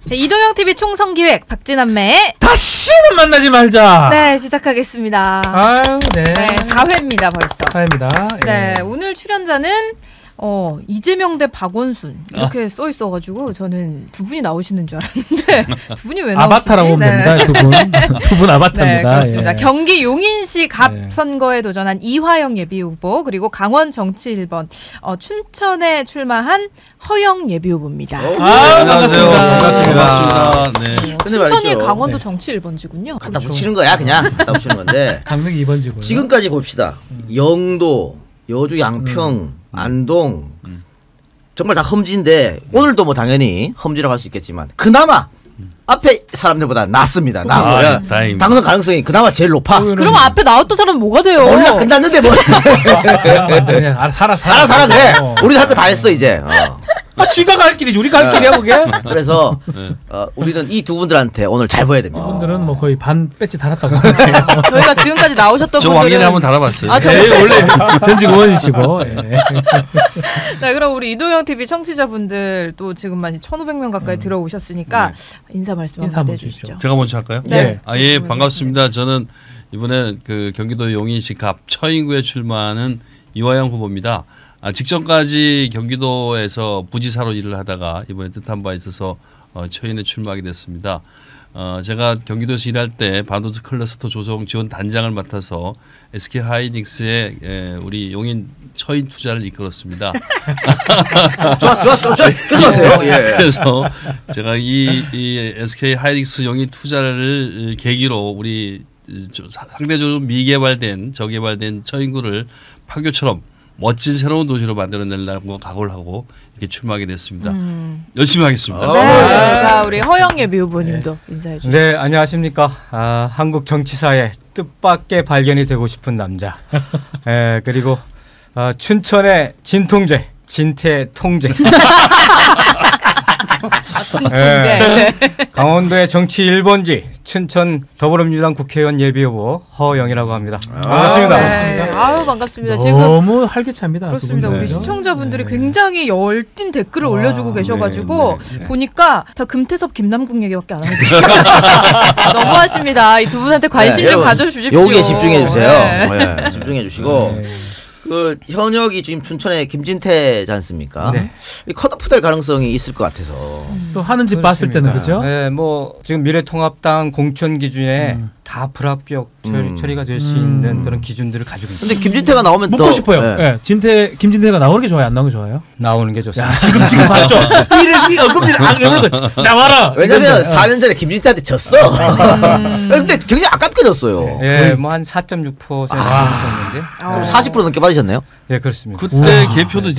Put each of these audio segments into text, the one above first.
이동형 TV 총선기획 박진남매의 다시는 만나지 말자. 네, 시작하겠습니다. 아유, 네. 네, 4회입니다 벌써. 4회입니다. 네, 오늘 출연자는 이재명 대 박원순 이렇게 써 있어가지고 저는 두 분이 나오시는 줄 알았는데 두 분이 왜 나오시지? 아바타라고 보면 됩니다. 두 분 아바타입니다. 네, 그렇습니다. 예. 경기 용인시 갑 선거에 도전한 이화영 예비후보 그리고 강원 정치 1번 춘천에 출마한 허영 예비후보입니다. 안녕하세요. 반갑습니다. 네. 춘천이 강원도 정치 1번지군요. 갖다 붙이는 거야 그냥. 갖다 붙이는 건데 강릉 2번지고요. 지금까지 봅시다. 영도, 여주 양평, 안동 정말 다 험지인데 오늘도 뭐 당연히 험지라고 할 수 있겠지만 그나마 앞에 사람들보다 낫습니다. 당선 가능성이 그나마 제일 높아. 그럼 앞에 나왔던 사람은 뭐가 돼요? 몰라 끝났는데 뭐. 살아 그래. 우리도 할 거 다 했어 이제. 쥐가 갈 길이지 우리가 갈 길이야 그게. 그래서 우리는 이 두 분들한테 오늘 잘 보여야 됩니다. 이분들은 뭐 거의 반 배지 달았다고 하는데요. 저희가 지금까지 나오셨던 저 분들은 왕년에 한번 달아봤어요. 네, 원래 전직 의원이시고. 네, 그럼 우리 이동형 TV 청취자분들 또 지금 많이 1,500명 가까이 들어오셨으니까 인사 말씀 한번 해주시죠. 제가 먼저 할까요? 네. 예, 반갑습니다. 저는 이번에 그 경기도 용인시 갑 처인구에 출마하는 이화영 후보입니다. 직전까지 경기도에서 부지사로 일을 하다가 이번에 뜻한 바 있어서 처인에 출마하게 됐습니다. 제가 경기도에서 일할 때 반도체 클러스터 조성 지원 단장을 맡아서 SK 하이닉스의 우리 용인 처인 투자를 이끌었습니다. 좋았어. 계속하세요. 그래서 제가 이 SK 하이닉스 용인 투자를 계기로 우리 상대적으로 미개발된 저개발된 처인구를 판교처럼 멋진 새로운 도시로 만들어내려고 각오를 하고 이렇게 출마하게 됐습니다. 열심히 하겠습니다. 네. 자, 우리 허영 예비 후보님도 인사해 주시죠. 네, 안녕하십니까. 한국 정치사에 뜻밖의 발견이 되고 싶은 남자. 그리고 춘천의 진통제, 진태통제. 강원도의 정치 1번지 춘천 더불어민주당 국회의원 예비후보 허영이라고 합니다. 반갑습니다. 아유, 반갑습니다. 너무 활기차입니다. 그렇습니다. 우리 시청자분들이 굉장히 열띤 댓글을 올려주고 계셔가지고 보니까 다 금태섭 김남국 얘기밖에 안 하고 계세요. 너무하십니다. 이 두 분한테 관심 좀 가져주십시오. 여기에 집중해 주세요. 집중해 주시고 그 현역이 지금 춘천에 김진태지 않습니까? 네. 컷오프 될 가능성이 있을 것 같아서 또 하는 집 봤을 때는 그죠? 네, 뭐 지금 미래통합당 공천 기준에 다 불합격 처리가 될 수 있는 그런 기준들을 가지고 있습니다. 근데 김진태가 나오면 묻고 싶어요. 네. 김진태가 나오는 게 좋아요, 안 나오는 게 좋아요? 나오는 게 좋습니다. 지금 맞죠? 이를 언급을 나와라. 왜냐면 4년 전에 김진태한테 졌어. 근데 굉장히 아깝게 졌어요. 예, 뭐 한 4.6% 정도였는데. 그럼 40% 넘게 받으셨네요? 예, 그렇습니다. 그때 개표도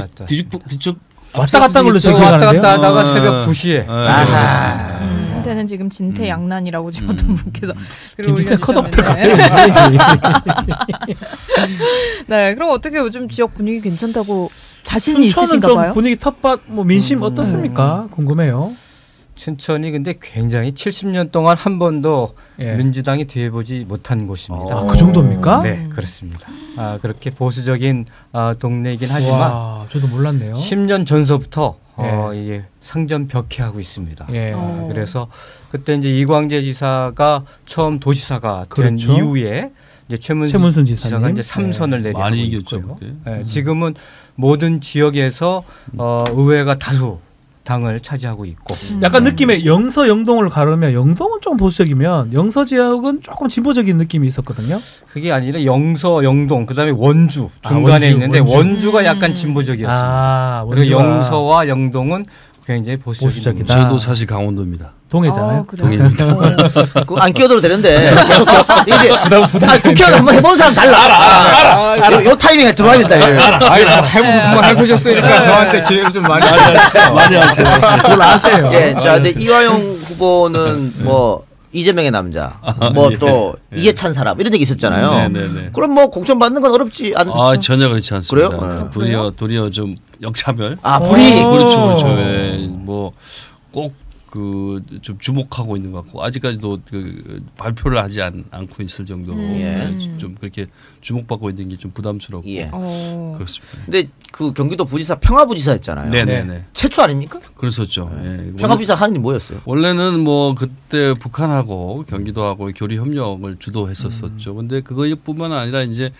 뒤쪽 왔다 갔다 걸로 제가 왔다 기억하는데요. 갔다 하다가 새벽 2시에. 진태는 지금 진태 양난이라고 지금 어떤 분께서 김진태 컷오프 네, 그럼 어떻게 요즘 지역 분위기 괜찮다고 자신이 있으신가 봐요? 분위기 텃밭 뭐 민심 어떻습니까? 궁금해요. 춘천이 근데 굉장히 70년 동안 한 번도 민주당이 돼보지 못한 곳입니다. 그 정도입니까? 네, 그렇습니다. 그렇게 보수적인 동네이긴 하지만 저도 몰랐네요. 10년 전서부터 이게 상전벽해하고 있습니다. 그래서 그때 이제 이광재 지사가 처음 도시사가 된 이후에 이제 최문순 지사가 이제 3선을 내리고 많이 이겼죠. 지금은 모든 지역에서 의회가 다수 당을 차지하고 있고 약간 느낌에 영서 영동을 가르면 영동은 좀 보수적이면 영서 지역은 조금 진보적인 느낌이 있었거든요. 그게 아니라 영서 영동 그다음에 원주 중간에 있는데 원주가 약간 진보적이었습니다. 그리고 영서와 영동은 굉장히 보수적이다. 저도 사실 강원도입니다. 동해잖아요. 동해입니다. 안 끼어들어도 되는데 이게 국회의원 한번 해본 사람 달라. 요 타이밍에 들어와야 된다. 해보셨으니까 저한테 기회를 좀 많이 하세요. 그걸 아세요. 예, 자, 근데 이화영 후보는 뭐 이재명의 남자, 뭐 또 이해찬 사람 이런 얘기 있었잖아요. 그럼 뭐 공천 받는 건 어렵지 않죠? 전혀 그렇지 않습니다. 그래요? 도리어 좀 역차별. 불이. 그렇죠. 뭐 꼭 그 좀 주목하고 있는 것 같고 아직까지도 그 발표를 하지 않고 있을 정도로 좀 그렇게 주목받고 있는 게 좀 부담스럽고 그렇습니다. 근데 그 경기도 부지사 평화부지사였잖아요. 네네네. 최초 아닙니까? 그랬었죠. 평화부지사 하는 일 뭐였어요? 원래는 뭐 그때 북한하고 경기도하고 교류 협력을 주도했었었죠. 근데 그것뿐만 아니라 이제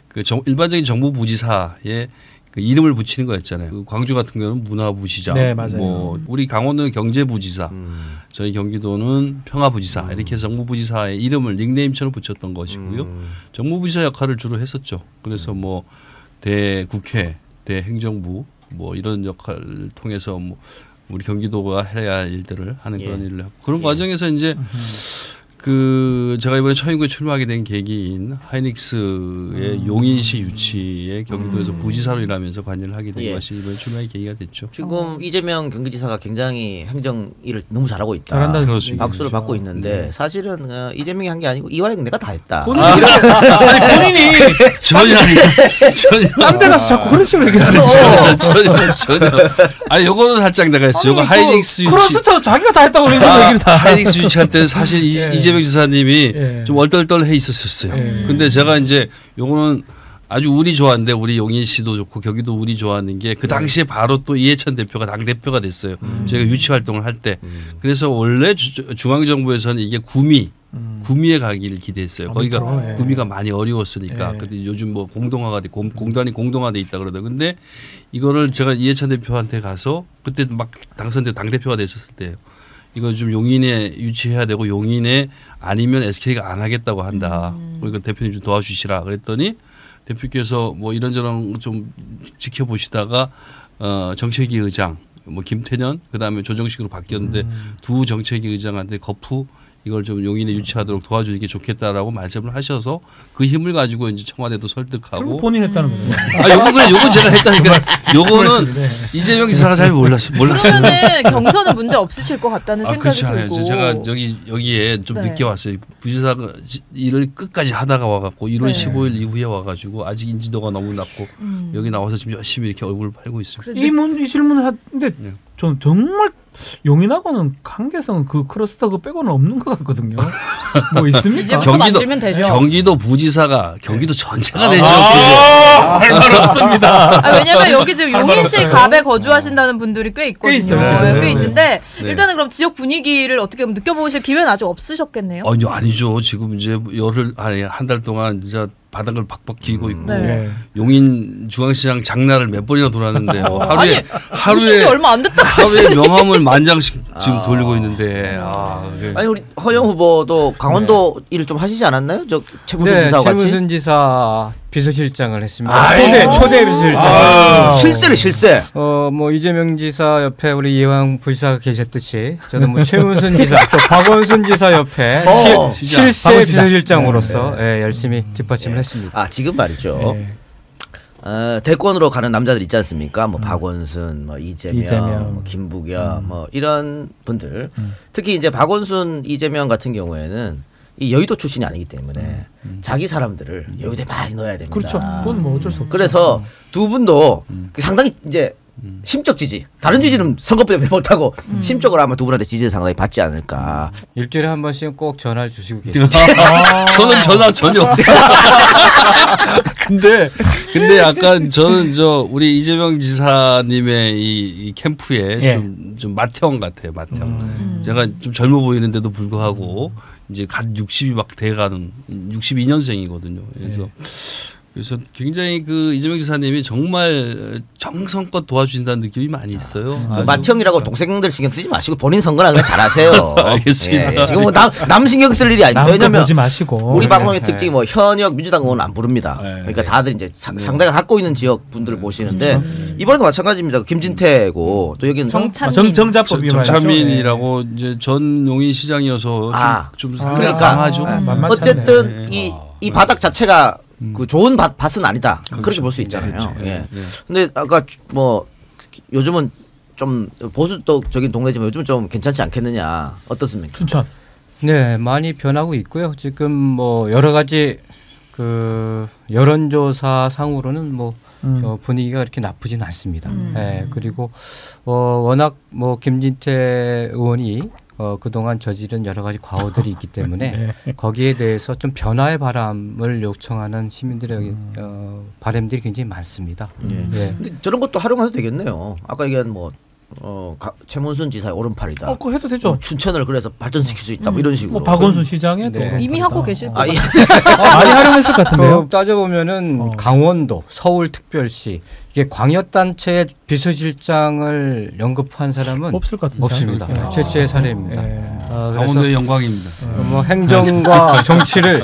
그 일반적인 정부 부지사의 그 이름을 붙이는 거였잖아요. 그 광주 같은 경우는 문화부시장, 네, 맞아요. 뭐 우리 강원도는 경제부지사, 저희 경기도는 평화부지사 이렇게 해서 정부부지사의 이름을 닉네임처럼 붙였던 것이고요. 정부부지사 역할을 주로 했었죠. 그래서 뭐 대국회, 대행정부 뭐 이런 역할을 통해서 뭐 우리 경기도가 해야 할 일들을 하는 그런 일을 하고 그런 과정에서 이제 그 제가 이번에 처인구에 출마하게 된 계기인 하이닉스의 용인시 유치에 경기도에서 부지사로 일하면서 관여를 하게 된 것이 이번에 출마의 계기가 됐죠. 지금 이재명 경기지사가 굉장히 행정 일을 너무 잘하고 있다. 잘한다는 박수를 받고 있는데 사실은 이재명이 한 게 아니고 이화영 내가 다 했다. 본인이 전혀 딴 데 가서 자꾸 그런 식으로 얘기하는 전혀. 아니 요거는 살짝 내가 했어요. 요거 하이닉스 유치. 크로스터 자기가 다 했다고 그러는 얘기를 다. 하이닉스 유치할 때는 사실 이재명 지사님이 좀 얼떨떨해 있었어요. 근데 제가 이제 요거는 아주 운이 좋았는데 우리 용인시도 좋고 경기도 운이 좋았는 게 그 당시에 바로 또 이해찬 대표가 당대표가 됐어요. 제가 유치 활동을 할 때. 그래서 원래 중앙정부에서는 이게 구미에 가기를 기대했어요. 거기가 구미가 많이 어려웠으니까. 근데 요즘 뭐 공동화가 돼 공단이 공동화돼 있다 그러더라고요. 근데 이거를 제가 이해찬 대표한테 가서 그때 막 당선돼 당대표가 됐었을 때예요. 이거 좀 용인에 유치해야 되고 용인에 아니면 SK가 안 하겠다고 한다. 그러니까 대표님 좀 도와주시라. 그랬더니 대표께서 뭐 이런저런 좀 지켜보시다가 정책위 의장 뭐 김태년 그다음에 조정식으로 바뀌었는데 두 정책위 의장한테 거푸 이걸 좀 용인에 유치하도록 도와주는 게 좋겠다라고 말씀을 하셔서 그 힘을 가지고 이제 청와대도 설득하고 본인 했다는 거죠. 요건 제가 했다니까. 요거는 이재명 지사가 잘 몰랐어요. 그러면은 경선은 문제 없으실 것 같다는 생각이 들고. 제가 여기에 좀 늦게 왔어요. 부지사가 일을 끝까지 하다가 와갖고 1월 15일 이후에 와가지고 아직 인지도가 너무 낮고 여기 나와서 지금 열심히 이렇게 얼굴을 팔고 있어요. 이 질문을 하는데 저는 정말 용인하고는 관계성은 그 크러스터 그 빼고는 없는 것 같거든요. 뭐 있습니까? 경기도 부지사가 경기도 전체가 되죠. 할 말 없습니다. 왜냐하면 여기 지금 용인시 갑에 거주하신다는 분들이 꽤 있거든요. 꽤 있는데 일단은 그럼 지역 분위기를 어떻게 느껴보실 기회는 아직 없으셨겠네요. 아니죠. 지금 이제 한 달 동안 진짜 바닥을 박박 기고 있고 용인 중앙시장 장날을 몇 번이나 돌았는데 하루에 얼마 안 됐다고 하루에 명함을 10,000장씩 지금 돌리고 있는데 아니 우리 허영 후보도 강원도 일을 좀 하시지 않았나요? 저 최문순 지사와 같이. 최문순 지사 비서실장을 했습니다. 초대 비서실장. 실세. 뭐 이재명 지사 옆에 우리 이화영 부지사가 계셨듯이 저는 뭐 최문순 지사 또 박원순 지사 옆에 실세 비서실장으로서 열심히 뒷받침을 했습니다. 지금 말이죠. 대권으로 가는 남자들 있지 않습니까? 뭐 박원순, 뭐 이재명, 뭐 김부겸, 뭐 이런 분들. 특히 이제 박원순, 이재명 같은 경우에는 이 여의도 출신이 아니기 때문에 자기 사람들을 여의도에 많이 넣어야 됩니다. 그렇죠. 그건 뭐 어쩔 수 없죠. 그래서 두 분도 상당히 이제 심적 지지. 다른 지지는 선거법에 못하고 심적으로 아마 두 분한테 지지를 상당히 받지 않을까. 일주일에 한 번씩은 꼭 전화를 주시고 계세요. 저는 전화 전혀 없어요. 근데 약간 저는 우리 이재명 지사님의 이 캠프에 좀 맏형 같아요. 맏형. 제가 좀 젊어 보이는데도 불구하고 이제 갓 60이 막 돼가는 62년생이거든요. 그래서 굉장히 그 이재명 지사님이 정말 정성껏 도와주신다는 느낌이 많이 있어요. 맏형이라고 동생들 신경 쓰지 마시고 본인 선거나 그냥 잘하세요. 알겠습니다. 지금 뭐 남 신경 쓸 일이 아니에요. 왜냐면 보지 마시고. 우리 방송의 특징이 뭐 현역 민주당 의원 안 부릅니다. 그러니까 다들 이제 상대가 갖고 있는 지역 분들을 모시는데 이번에도 마찬가지입니다. 김진태고 또 여기는 정찬민이라고 이제 전 용인 시장이어서 좀 상당히 강하죠. 어쨌든 이 바닥 자체가 그 좋은 밭은 아니다. 그렇게 볼 수 있잖아요. 근데 아까 뭐 요즘은 좀 보수적인 동네지만 요즘 좀 괜찮지 않겠느냐. 어떻습니까? 춘천. 네, 많이 변하고 있고요. 지금 뭐 여러 가지 그 여론조사 상으로는 뭐 분위기가 그렇게 나쁘진 않습니다. 예, 그리고 워낙 뭐 김진태 의원이 그동안 저지른 여러 가지 과오들이 있기 때문에 네. 거기에 대해서 좀 변화의 바람을 요청하는 시민들의 바람들이 굉장히 많습니다. 네. 근데 저런 것도 활용해도 되겠네요. 아까 얘기한 뭐 최문순 지사의 오른팔이다. 그거 해도 되죠. 춘천을 그래서 발전시킬 수 있다. 뭐 이런 식으로. 뭐 박원순 시장의 네. 이미 하고 계실 것 많이 활용했을 것 같은데요. 따져보면은 강원도, 서울특별시 이게 광역단체 비서실장을 연급한 사람은 없을 것 같은데 없습니다. 최초의 사례입니다. 강원도의 영광입니다. 뭐 행정과 정치를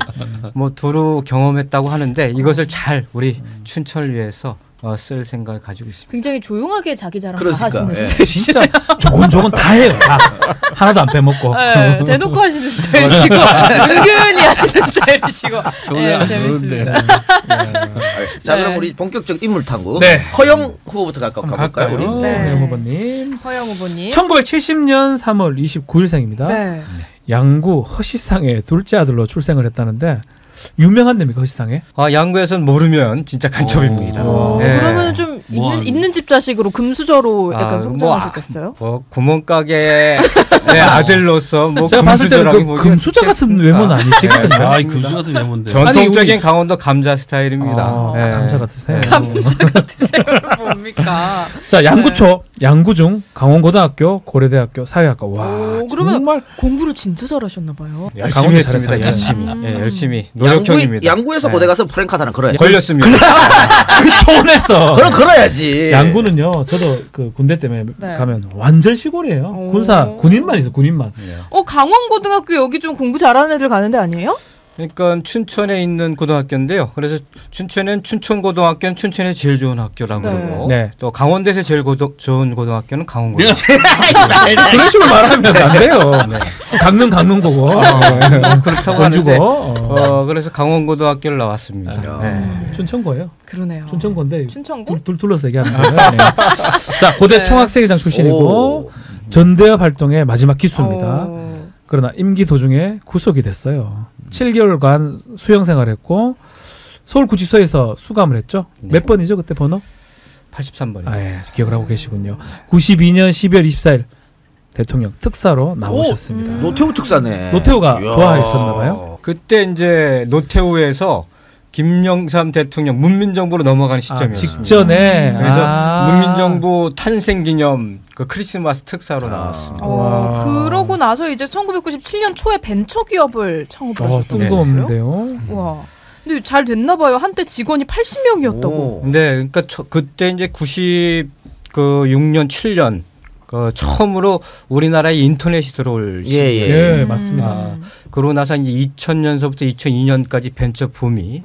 뭐 두루 경험했다고 하는데 이것을 잘 우리 춘천을 위해서 쓸 생각을 가지고 있습니다. 굉장히 조용하게 자기 자랑 하시는 예. 스타일이시죠. 진짜 조곤조곤 다 해요. 다. 하나도 안 빼먹고. 네, 대놓고 하시는 스타일이시고 은근히 하시는 스타일이시고. 네, 재밌습니다. 자, 그럼 우리 본격적 인물 탐구. 네. 허영 후보부터 가볼까요? 우리? 네. 허영 후보님. 허영 후보님. 1970년 3월 29일생입니다. 네. 양구 허시상의 둘째 아들로 출생을 했다는데 유명한 데입니까 허시상에? 양구에서는 모르면 진짜 간첩입니다. 네. 그러면 좀 있는 집 자식으로 금수저로 약간 성장하셨겠어요? 구멍가게 아들로서 뭐 제가 봤을 때는 그 금수저 같은 외모는 아니시거든요. 금수저 같은 외모인데. 전통적인 강원도 감자 스타일입니다. 감자 같으세요. 감자 같으세요. 뭡니까? 자, 양구초, 양구중, 강원고등학교, 고려대학교, 사회학과. 와, 그러면 정말 공부를 진짜 잘하셨나 봐요. 열심히 했습니다. 열심히. 노력형입니다. 양구에서 고대 가서 프랭카드는 걸어야지. 걸렸습니다. 그 촌에서. 그럼 걸어야지. 양구는요. 저도 그 군대 때문에 가면 완전 시골이에요. 군인만 있어. 군인만. 강원고등학교 여기 좀 공부 잘하는 애들 가는데 아니에요? 그러니까 춘천에 있는 고등학교인데요. 그래서 춘천은 춘천고등학교는 춘천의 제일 좋은 학교라고 그러고 또 강원도에서 제일 좋은 고등학교는 강원고등학교. 그런 식으로 말하면 안 돼요. 강릉 거고. 그렇다고 하는데 그래서 강원고등학교를 나왔습니다. 춘천고예요. 그러네요. 춘천고인데 춘천고? 둘러서 얘기하는 거예요. 자, 고대 총학생회장 출신이고 전대협 활동의 마지막 기수입니다. 그러나 임기 도중에 구속이 됐어요. 7개월간 수용 생활했고 서울구치소에서 수감을 했죠. 몇 번이죠 그때 번호? 83번이요. 기억을 하고 계시군요. 92년 12월 24일 대통령 특사로 나오셨습니다. 노태우 특사네. 노태우가 좋아했었나 봐요. 그때 이제 노태우에서 김영삼 대통령 문민정부로 넘어가는 시점이었어요. 직전에. 그래서 문민정부 탄생기념 그 크리스마스 특사로 나왔습니다. 그러고 나서 이제 1997년 초에 벤처기업을 창업을 하셨다고요? 뜬금없는데요. 와. 근데 잘 됐나 봐요. 한때 직원이 80명이었다고. 네, 그러니까 그때 이제 96년 7년 처음으로 우리나라에 인터넷이 들어올 시기였어요. 맞습니다. 그러고 나서 이제 2000년서부터 2002년까지 벤처 붐이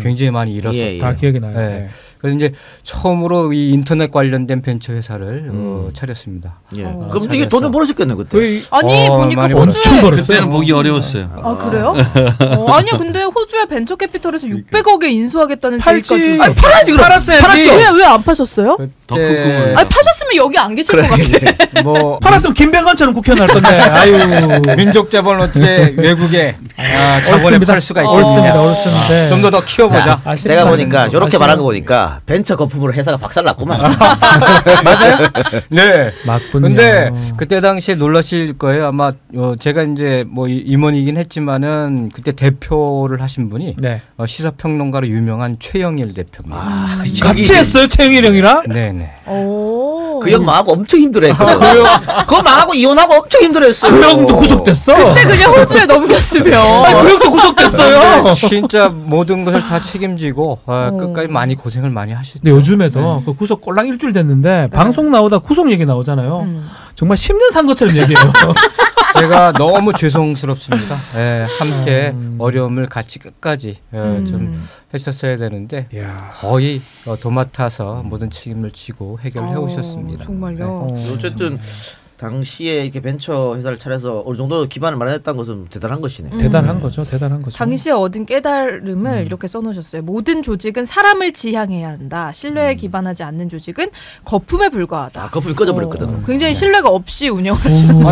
굉장히 많이 일었었다. 다 기억이 나요. 그래서 이제 처음으로 이 인터넷 관련된 벤처 회사를 차렸습니다. 그럼 이게 돈을 벌었겠네 그때. 아니 보니까 호주에 그때는 보기 어려웠어요. 아 그래요? 아니요, 근데 호주의 벤처 캐피털에서 600억에 인수하겠다는 제의까지. 팔아야지 그럼. 팔았어야지. 왜 안 파셨어요? 더 큰 꿈을. 아니 파셨으면 여기 안 계실 것 같아. 뭐 팔았으면 김병관처럼 국회의원 할 건데. 아유. 민족 자본을 어떻게 외국에 자본에 팔 수가 있겠습니다. 옳습니다. 좀 더 키워보자. 제가 보니까 이렇게 말한 거 보니까 벤처 거품으로 회사가 박살났구만. 맞아요? 네. 맞군요. 근데 그때 당시에 놀라실 거예요. 아마 제가 이제 뭐 임원이긴 했지만은 그때 대표를 하신 분이 시사평론가로 유명한 최영일 대표입니다. 같이 했어요 최영일 형이랑? 네네. 그 형 망하고 엄청 힘들어했거든. 그거 망하고 이혼하고 엄청 힘들어했어요. 그 형도 구속됐어. 그때 그냥 호주에 넘겼으면. 그 형도 구속됐어요. 진짜 모든 것을 다 책임지고 끝까지 많이 고생을 많이 하셨죠. 근데 요즘에도 그 구속 꼴랑 일주일 됐는데 방송 나오다 구속 얘기 나오잖아요. 정말 10년 산 것처럼 얘기해요. 제가 너무 죄송스럽습니다. 함께 어려움을 같이 끝까지 좀 했었어야 되는데 거의 도맡아서 모든 책임을 지고 해결해 오셨습니다. 정말요. 어쨌든 당시에 이렇게 벤처 회사를 차려서 어느 정도 기반을 마련했다는 것은 대단한 것이네. 대단한 거죠. 대단한 거죠. 당시에 얻은 깨달음을 이렇게 써놓으셨어요. 모든 조직은 사람을 지향해야 한다. 신뢰에 기반하지 않는 조직은 거품에 불과하다. 거품이 꺼져버렸거든. 굉장히 신뢰가 없이 운영하죠.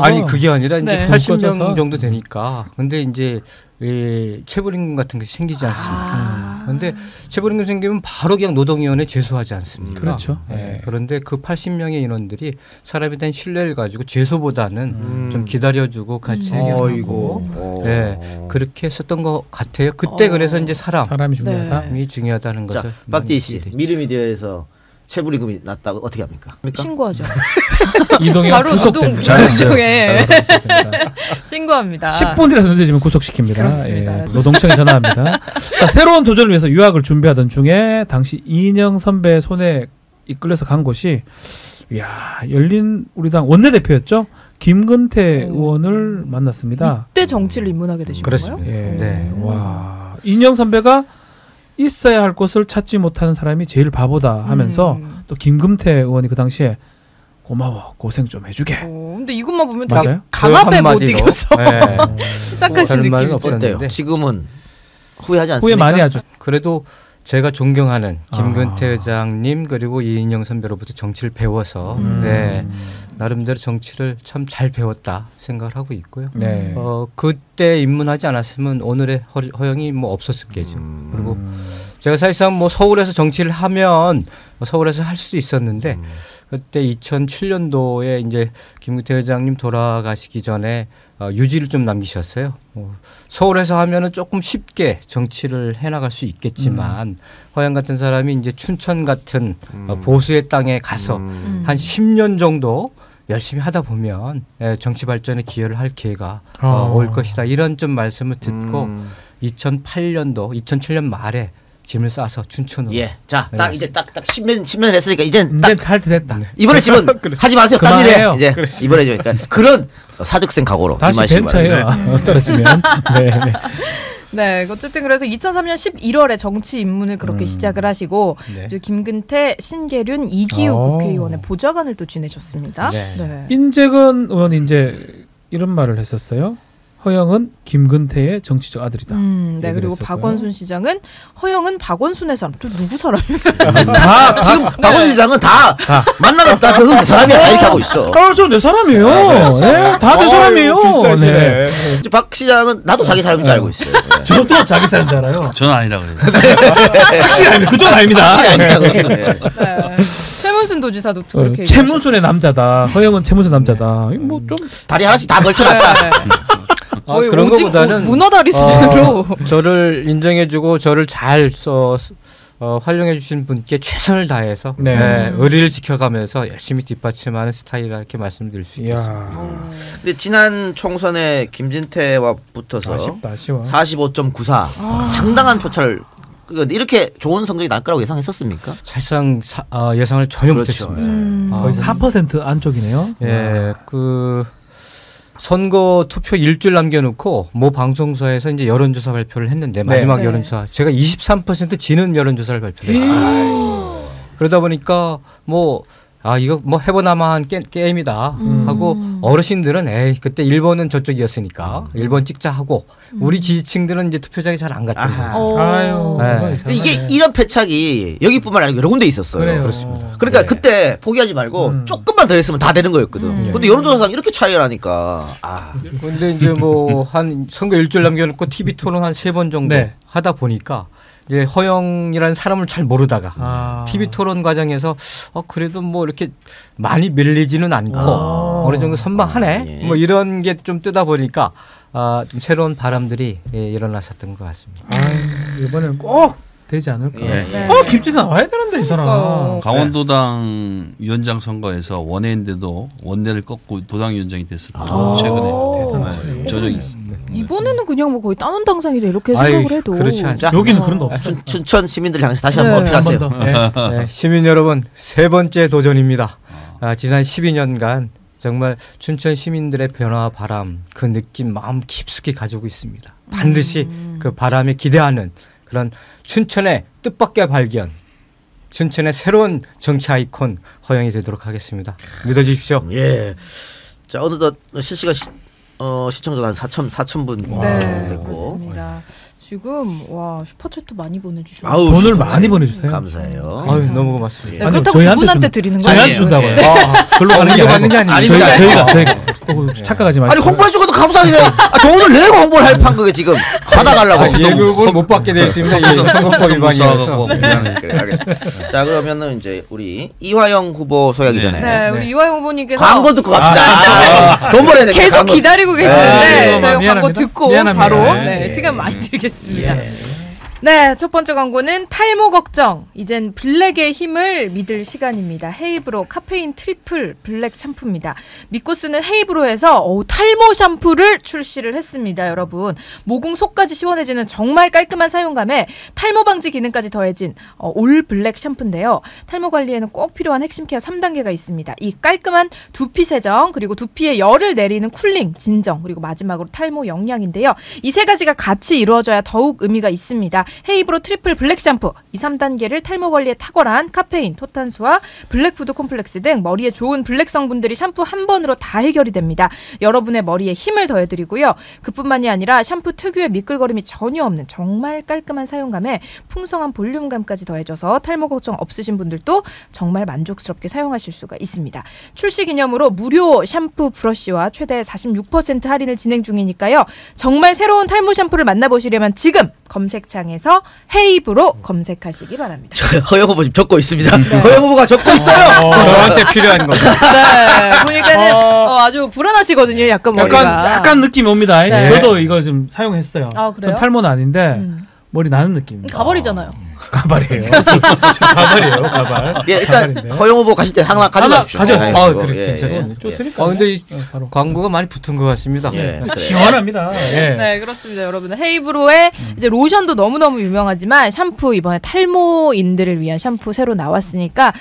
아니 그게 아니라 이제 네. 80명 정도 되니까. 근데 이제 체불임금 같은 것이 생기지 않습니까? 그런데 체불임금 생기면 바로 그냥 노동위원회 제소하지 않습니까? 그렇죠. 그런데 그 80명의 인원들이 사람에 대한 신뢰를 가지고 제소보다는 좀 기다려주고 같이 해결하고 그렇게 했었던 것 같아요. 그때 그래서 이제 사람이 중요하다는 자, 것을. 박지희 씨, 미르미디어에서 체불임금이 났다고 어떻게 합니까? 신고하죠. 이동현 바로 노동 잘했어요. 신고합니다. 10분이라도 늦어지면 구속시킵니다. 그렇습니다. 노동청에 전화합니다. 자, 새로운 도전을 위해서 유학을 준비하던 중에 당시 이인영 선배 손에 이끌려서 간 곳이 열린 우리당 원내대표였죠. 김근태 의원을 만났습니다. 이때 정치를 입문하게 되신 건가요? 네. 와, 이인영 선배가 있어야 할 곳을 찾지 못하는 사람이 제일 바보다 하면서 또 김금태 의원이 그 당시에 고마워 고생 좀 해주게. 근데 이것만 보면 맞아요? 강압에 못 이겨서 시작하신 느낌. 어때요? 지금은 후회하지 않습니까? 후회 많이 하죠. 그래도 제가 존경하는 김근태 회장님 그리고 이인영 선배로부터 정치를 배워서 나름대로 정치를 참 잘 배웠다 생각을 하고 있고요. 그때 입문하지 않았으면 오늘의 허영이 뭐 없었을 게죠. 그리고 제가 사실상 뭐 서울에서 정치를 하면 서울에서 할 수도 있었는데 그때 2007년도에 이제 김근태 회장님 돌아가시기 전에 유지를 좀 남기셨어요. 서울에서 하면은 조금 쉽게 정치를 해나갈 수 있겠지만 허영 같은 사람이 이제 춘천 같은 보수의 땅에 가서 한 10년 정도 열심히 하다 보면 정치 발전에 기여를 할 기회가 올 것이다. 이런 좀 말씀을 듣고 2007년 말에 짐을 싸서 춘천으로. 자, 딱 이제 딱 10년 했으니까 이젠 딱 할 때 됐다. 이번에 집은 하지 마세요. 딴 일에 이제 그렇습니다. 이번에 좀 그러니까 그런 사직생 각오로 다시 벤처예요. 떨어지면. 네, 어쨌든 그래서 2003년 11월에 정치 입문을 그렇게 시작을 하시고 김근태, 신계륜, 이기우 국회의원의 보좌관을 또 지내셨습니다. 인재근 의원이 이제 이런 말을 했었어요. 허영은 김근태의 정치적 아들이다. 그리고 박원순 시장은 허영은 박원순의 사람. 또 누구 사람이에요? 지금 박원순 시장은 다 만나면 다 내 사람이야 이렇게 하고 있어. 저 내 사람이에요. 다 내 사람이에요. 박 시장은 나도 자기 사람인 줄 알고 있어요. 저도 자기 사람인 줄 알아요. 저는 아니라 그래요. 확실히 아닙니다. 그건 아닙니다. 확실히 아니라고. 최문순 도지사도 그렇게 최문순의 남자다. 허영은 최문순 남자다. 뭐 좀 다리 하나씩 다 걸쳐놨다. 그런 것보다는 문어다리 수준으로 저를 인정해주고 저를 잘 활용해 주신 분께 최선을 다해서 의리를 지켜가면서 열심히 뒷받침하는 스타일이라 이렇게 말씀드릴 수 있겠습니다. 근데 지난 총선에 김진태와 붙어서 아쉬워. 45.94 상당한 표차를 이렇게 좋은 성적이 날 거라고 예상했었습니까? 사실상 예상을 전혀 못했습니다. 거의 4% 안쪽이네요. 선거 투표 일주일 남겨놓고 모 방송사에서 이제 여론조사 발표를 했는데 마지막 여론조사 제가 23% 지는 여론조사를 발표를 했어요. 그러다 보니까 이거 해보나마한 게임이다 하고 어르신들은 그때 일본은 저쪽이었으니까 일본 찍자 하고 우리 지지층들은 이제 투표장에 잘 안 갔던 거죠. 이게 이런 패착이 여기뿐만 아니고 여러 군데 있었어요. 그렇습니다. 그러니까 그때 포기하지 말고 조금만 더 했으면 다 되는 거였거든. 근데 여론조사상 이렇게 차이가 나니까. 근데 이제 한 선거 일주일 남겨놓고 TV 토론 한 3번 정도 하다 보니까 이제 허영이라는 사람을 잘 모르다가 TV 토론 과정에서 그래도 이렇게 많이 밀리지는 않고 어느 정도 선방하네 이런 게 좀 뜨다 보니까 좀 새로운 바람들이 일어났었던 것 같습니다. 이번에는 꼭 되지 않을까. 김치사 나와야 되는데 이 사람. 강원도당 위원장 선거에서 원내인데도 원내를 꺾고 도당위원장이 됐었죠. 최근에 저력이 있습니다. 이번에는 그냥 거의 따놓은 당상이래 이렇게 생각을 해도. 그렇지 않죠. 여기는 그런 거 없죠. 춘천 시민들 향해서 다시 한번 어필하세요. 시민 여러분, 3번째 도전입니다. 지난 12년간 정말 춘천 시민들의 변화 바람 그 느낌 마음 깊숙이 가지고 있습니다. 반드시 그 바람에 기대하는 그런 춘천의 뜻밖의 발견 춘천의 새로운 정치 아이콘 허영이 되도록 하겠습니다. 믿어주십시오. 예. 자 어느덧 실시간 시청자가 한 4천 분 네, 됐고. 그렇습니다. 지금 와 슈퍼챗도 많이 보내주시고 돈을 많이 보내주세요. 감사해요. 아유, 너무 고맙습니다. 네, 그렇다고 두 분한테 드리는 거예요? 저희한테 준다고요. 별로 가는 게 맞는 게 아닙니다. 저희가 착각하지 마시고. 아니 홍보해주고도 감사하게 돈을 내고 홍보를 할 판국에 지금 받아가려고. 예금을 못 받게 돼 있습니다. 선거법 위반이라서. 그래 알겠습니다. 자 그러면은 이제 우리 이화영 후보 소개하기 전에 네, 우리 이화영 후보님께서 광고 듣고 갑시다. 돈 벌어야 돼. 계속 기다리고 계시는데 저희가 미안합니다. 광고 듣고 미안합니다. 바로 네. 시간 많이 들겠습니다. 네, 첫 번째 광고는 탈모 걱정. 이젠 블랙의 힘을 믿을 시간입니다. 헤이브로 카페인 트리플 블랙 샴푸입니다. 믿고 쓰는 헤이브로에서 탈모 샴푸를 출시를 했습니다. 여러분. 모공 속까지 시원해지는 정말 깔끔한 사용감에 탈모 방지 기능까지 더해진 올 블랙 샴푸인데요. 탈모 관리에는 꼭 필요한 핵심 케어 3단계가 있습니다. 이 깔끔한 두피 세정, 그리고 두피에 열을 내리는 쿨링, 진정, 그리고 마지막으로 탈모 영양인데요. 이 세 가지가 같이 이루어져야 더욱 의미가 있습니다. 헤이브로 트리플 블랙 샴푸, 이 3단계를 탈모 관리에 탁월한 카페인, 토탄수와 블랙푸드 콤플렉스 등 머리에 좋은 블랙 성분들이 샴푸 한 번으로 다 해결이 됩니다. 여러분의 머리에 힘을 더해드리고요. 그뿐만이 아니라 샴푸 특유의 미끌거림이 전혀 없는 정말 깔끔한 사용감에 풍성한 볼륨감까지 더해져서 탈모 걱정 없으신 분들도 정말 만족스럽게 사용하실 수가 있습니다. 출시 기념으로 무료 샴푸 브러쉬와 최대 46% 할인을 진행 중이니까요. 정말 새로운 탈모 샴푸를 만나보시려면 지금 검색창에서 헤이브로 검색하시기 바랍니다. 허영 후보 지금 적고 있습니다. 허영 후보가 적고 있어요. 저한테 필요한 겁니다. 네, 보니까는 아주 불안하시거든요. 약간 머리가. 약간 느낌이 옵니다. 네. 저도 이거 좀 사용했어요. 아, 그래요? 전 탈모는 아닌데 머리 나는 느낌입니다. 가발이잖아요. 가발이에요. 저 가발이에요. 가발. 예, 일단 가발인데. 허영 후보 가실 때 하나 가져가십시오. 가져가요. 그래, 괜찮습니다. 저 드릴까요? 근데 이 바로. 광고가 많이 붙은 것 같습니다. 예. 그래. 시원합니다. 예. 네, 그렇습니다, 여러분. 헤이브로의 이제 로션도 너무너무 유명하지만 샴푸 이번에 탈모인들을 위한 샴푸 새로 나왔으니까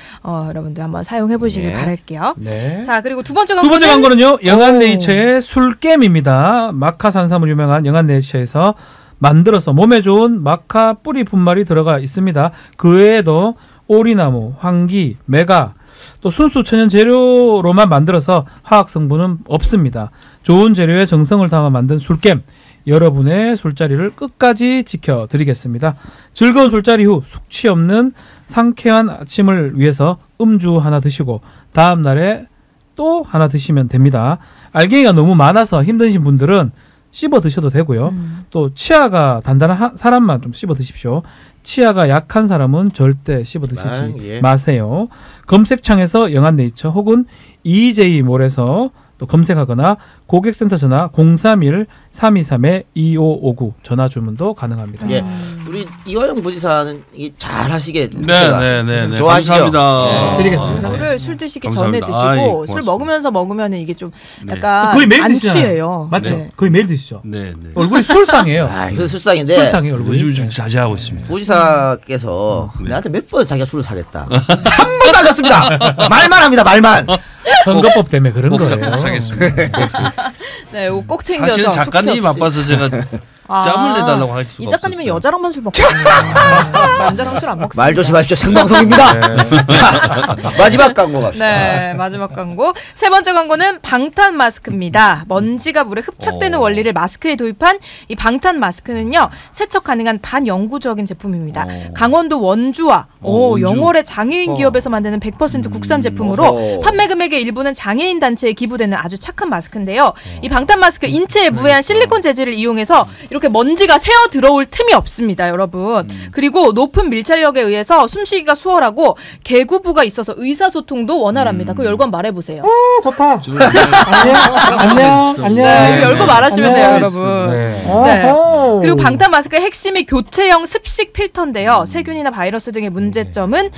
여러분들 한번 사용해 보시길 네. 바랄게요. 네. 자, 그리고 두 번째 두 광고는 번째 광고는요. 영한네이처의 술겜입니다. 마카 산삼으로 유명한 영한네이처에서 만들어서 몸에 좋은 마카 뿌리 분말이 들어가 있습니다. 그 외에도 오리나무, 황기, 메가, 또 순수 천연 재료로만 만들어서 화학 성분은 없습니다. 좋은 재료에 정성을 담아 만든 술겜. 여러분의 술자리를 끝까지 지켜드리겠습니다. 즐거운 술자리 후 숙취 없는 상쾌한 아침을 위해서 음주 하나 드시고 다음 날에 또 하나 드시면 됩니다. 알갱이가 너무 많아서 힘드신 분들은 씹어 드셔도 되고요. 또 치아가 단단한 사람만 좀 씹어 드십시오. 치아가 약한 사람은 절대 씹어 드시지 마세요. 검색창에서 영한네이처 혹은 EJ몰에서 또 검색하거나 고객센터 전화 031-323-2559 전화 주문도 가능합니다. 예, 우리 이화영 부지사는 잘 하시게 네. 좋아하시죠? 감사합니다. 네. 드리겠습니다. 물을 술 드시기 감사합니다. 전에 드시고 아이, 술 고맙습니다. 먹으면은 이게 좀 네. 약간 거의 매일 안 드시잖아요. 취해요. 맞죠? 네. 거의 매일 드시죠? 네. 얼굴이 술상이에요. 그 술상인데 술상이에요, 얼굴이. 요즘 좀 자제하고 있습니다. 부지사께서 네. 나한테 몇 번 자기가 술을 사겠다. 한 번도 안 샀습니다. 말만 합니다. 말만. 선거법 때문에 그런 꼭 거예요. 사겠습니다. 네, 이거 꼭 챙겨서 사실은 작가님이 숙취 없이. 바빠서 제가 짬을 내달라고 할 수가 이 작가님은 없었어요. 여자랑만 술 먹거든요. 남자랑 술 안 먹습니다. 말 조심하십시오. 생방송입니다. 자, 마지막 광고 갑시다. 네, 마지막 광고. 세 번째 광고는 방탄 마스크입니다. 먼지가 물에 흡착되는 원리를 마스크에 도입한 이 방탄 마스크는요, 세척 가능한 반영구적인 제품입니다. 강원도 원주와 원주. 영월의 장애인 기업에서 만드는 100% 국산 제품으로 판매 금액의 일부는 장애인 단체에 기부되는 아주 착한 마스크인데요. 이 방탄 마스크 인체에 무해한 실리콘 재질을 이용해서 이렇게 먼지가 새어 들어올 틈이 없습니다, 여러분. 그리고 높은 밀착력에 의해서 숨쉬기가 수월하고 개구부가 있어서 의사소통도 원활합니다. 그 열고 말해보세요. 좋다. 안녕. 네, 열고 말하시면 돼요, 여러분. 네. 네. 그리고 방탄 마스크의 핵심이 교체형 습식 필터인데요. 세균이나 바이러스 등의 문제점은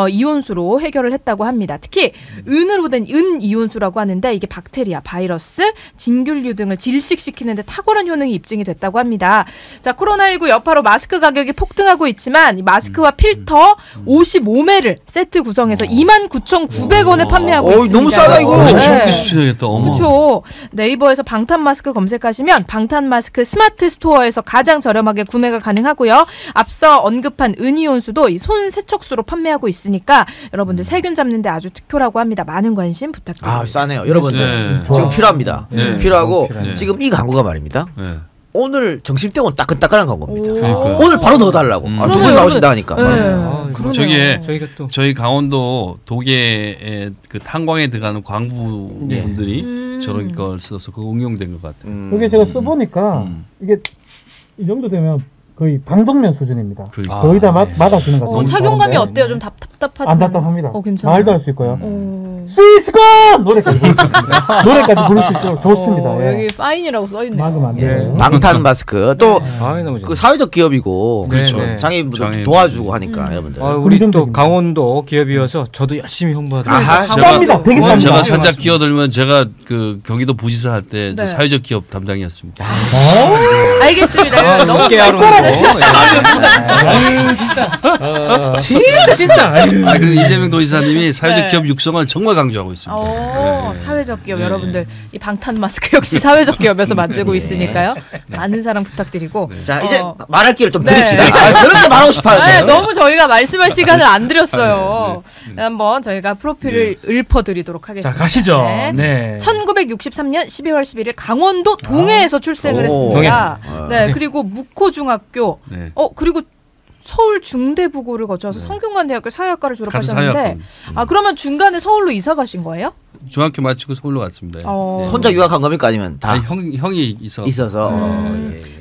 이온수로 해결을 했다고 합니다. 특히 은으로 된 은이온수라고 하는데 이게 박테리아, 바이러스, 진균류 등을 질식시키는 데 탁월한 효능이 입증이 됐다고 합니다. 합니다. 자, 코로나19 여파로 마스크 가격이 폭등하고 있지만 이 마스크와 필터 55매를 세트 구성해서 29,900원에 판매하고 있습니다. 너무 싸다 이거. 충분히 수출하겠다. 그렇죠. 네이버에서 방탄 마스크 검색하시면 방탄 마스크 스마트 스토어에서 가장 저렴하게 구매가 가능하고요. 앞서 언급한 은이온수도 이 손 세척수로 판매하고 있으니까 여러분들 세균 잡는 데 아주 특효라고 합니다. 많은 관심 부탁드립니다. 싸네요. 여러분들 지금 필요합니다. 필요하고 지금 이 광고가 말입니다. 오늘 점심때는 따끈따끈한 광고입니다. 오늘 바로 넣어달라고. 두 분 나오신다 하니까. 저희 강원도 도계에 그 탄광에 들어가는 광부분들이 저런 걸 써서 그거 응용된 것 같아요. 이게 제가 써보니까 이게 이 정도 되면 거의 방독면 수준입니다. 거의 다 맞아주는 것 같아요. 착용감이 어때요? 좀 답답하지? 안 답답합니다. 괜찮아요. 말도 할 수 있고요. 스위스건! 노래까지 부를 수 있습니다. 노래까지 부를 수 있도록 좋습니다. 여기 파인이라고 써있네요. 막으면 안 돼요. 방탄 마스크 또 그 사회적 기업이고 장애인분들 도와주고 하니까 여러분들. 우리 또 강원도 기업이어서 저도 열심히 홍보하도록 쌉니다. 되게 쌉니다. 제가 살짝 끼어들면 제가 그 경기도 부지사 할 때 사회적 기업 담당이었습니다. 알겠습니다. 너무 깨알로. 진짜. 이재명 도지사님이 사회적 기업 육성을 정말 강조하고 있습니다. 사회적 기업 여러분들 이 방탄 마스크 역시 사회적 기업에서 만들고 있으니까요. 많은 사랑 부탁드리고. 자 이제 말할 기회를 좀 드립시다. 그렇게 말하고 싶어요. 너무 저희가 말씀할 시간을 안 드렸어요. 한번 저희가 프로필을 읊어드리도록 하겠습니다. 자 가시죠. 네. 1963년 12월 11일 강원도 동해에서 출생을 했습니다. 네, 그리고 묵호중학교 그리고 서울 중대부고를 거쳐서 성균관대학교 사회학과를 졸업하셨는데 그러면 중간에 서울로 이사 가신 거예요? 중학교 마치고 서울로 갔습니다. 혼자 유학한 겁니까 아니면 다? 형이 있어서.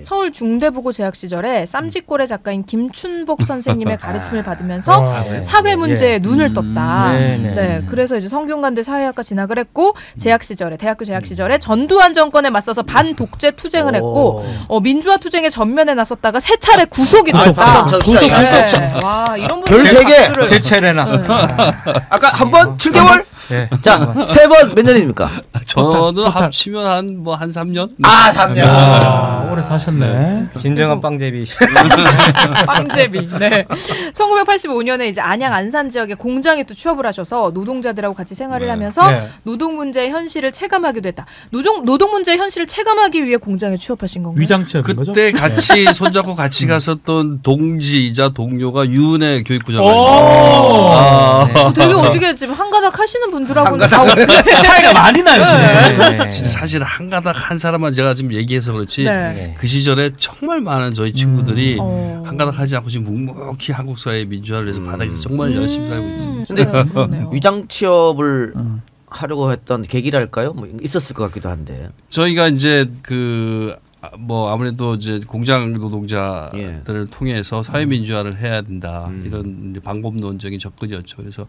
서울 중대부고 재학 시절에 쌈짓골의 작가인 김춘복 선생님의 가르침을 받으면서 사회 문제에 눈을 떴다. 네, 그래서 이제 성균관대 사회학과 진학을 했고 대학교 재학 시절에 전두환 정권에 맞서서 반독재 투쟁을 했고 민주화 투쟁에 전면에 나섰다가 세 차례 구속이 됐다. 와, 이런 별 3개. 세 차례나. 아까 한 번 7개월. 자, 3번 몇 년입니까? 저는 합치면 한 3년? 3년. 오래 사셨네. 진정한 빵제비. 빵제비. 네. 1985년에 이제 안양 안산 지역의 공장에 또 취업을 하셔서 노동자들하고 같이 생활을 하면서 노동 문제의 현실을 체감하기도 했다. 노동 문제의 현실을 체감하기 위해 공장에 취업하신 건가요? 위장 취업인 거죠? 그때 같이 손잡고 같이 갔었던 동지이자 동료가 유은혜 교육부장관입니다. 되게 어떻게 지금 한가닥 하시는 분들하고는 차이가 많이 나요. 사실 한가닥 한 사람만 제가 지금 얘기해서 그렇지 그 시절에 정말 많은 저희 친구들이 한가닥 하지 않고 지금 묵묵히 한국 사회의 민주화를 위해서 바닥에서 정말 열심히 살고 있습니다. 근데 위장 취업을 하려고 했던 계기랄까요? 뭐 있었을 것 같기도 한데. 저희가 이제 아무래도 이제 공장 노동자들을 통해서 사회 민주화를 해야 된다 이런 이제 방법론적인 접근이었죠. 그래서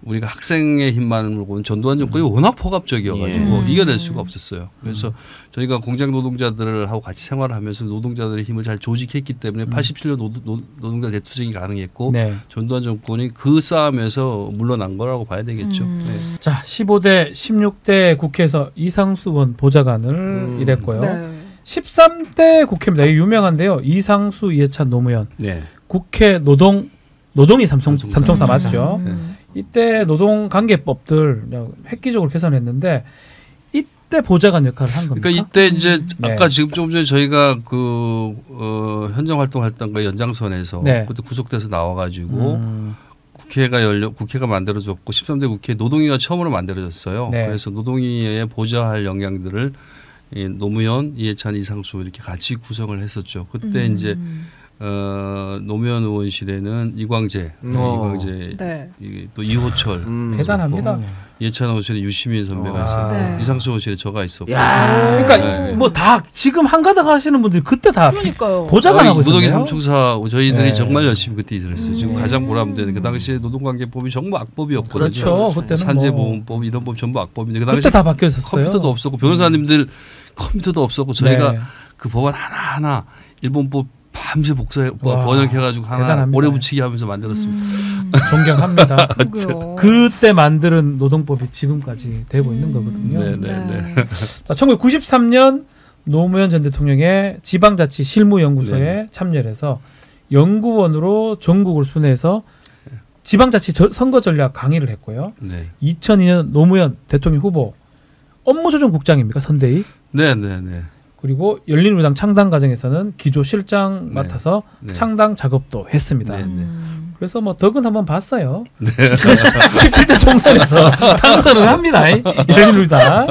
우리가 학생의 힘만을 물고는 전두환 정권이 워낙 포갑적이어가지고 이겨낼 수가 없었어요. 그래서 저희가 공장 노동자들을 하고 같이 생활을 하면서 노동자들의 힘을 잘 조직했기 때문에 87년 노동자 대투쟁이 가능했고 전두환 정권이 그 싸움에서 물러난 거라고 봐야 되겠죠. 자, 15대 16대 국회에서 이상수 의원 보좌관을 일했고요. 13대 국회입니다. 유명한데요. 이상수, 이해찬, 노무현. 국회 노동이 삼총사 맞죠? 이때 노동관계법들 획기적으로 개선했는데 이때 보좌관 역할을 한 겁니까? 그러니까 이때 이제 아까 지금 조금 전에 저희가 현장 활동했던 거 연장선에서 그때 구속돼서 나와가지고 국회가 만들어졌고 13대 국회 노동위가 처음으로 만들어졌어요. 그래서 노동위에 보좌할 역량들을 노무현, 이해찬, 이상수 이렇게 같이 구성을 했었죠. 그때 이제 노무현 의원실에는 이광재 또 이호철 대단합니다. 이해찬 의원실에 유시민 선배가 있었고 이상수 의원실에 저가 있었고. 그러니까 뭐 다 지금 한가닥 하시는 분들이 그때 다 보좌관 하고 있었네요. 노동위 삼총사 저희들이 정말 열심히 그때 일을 했어요. 지금 가장 보람되는 그 당시에 노동관계법이 전부 악법이었거든요. 그렇죠. 그때는 산재보험법 이런 법 전부 악법인데 그 당시에 그때 다 바뀌었어요. 컴퓨터도 없었고 변호사님들 컴퓨터도 없었고 저희가 그 법안 하나하나 일본법 밤새 번역해가지고 하나 오래 붙이기 하면서 만들었습니다. 존경합니다. 그때 만드는 노동법이 지금까지 되고 있는 거거든요. 네네네. 자, 1993년 노무현 전 대통령의 지방자치 실무연구소에 네. 참여를 해서 연구원으로 전국을 순회해서 지방자치 선거 전략 강의를 했고요. 네. 2002년 노무현 대통령 후보 업무조정국장입니까? 선대위? 네. 그리고 열린우리당 창당 과정에서는 기조실장 맡아서 창당 작업도 했습니다. 그래서 뭐 덕은 한번 봤어요. 17대 총선에서 당선을 합니다. 열린우리당.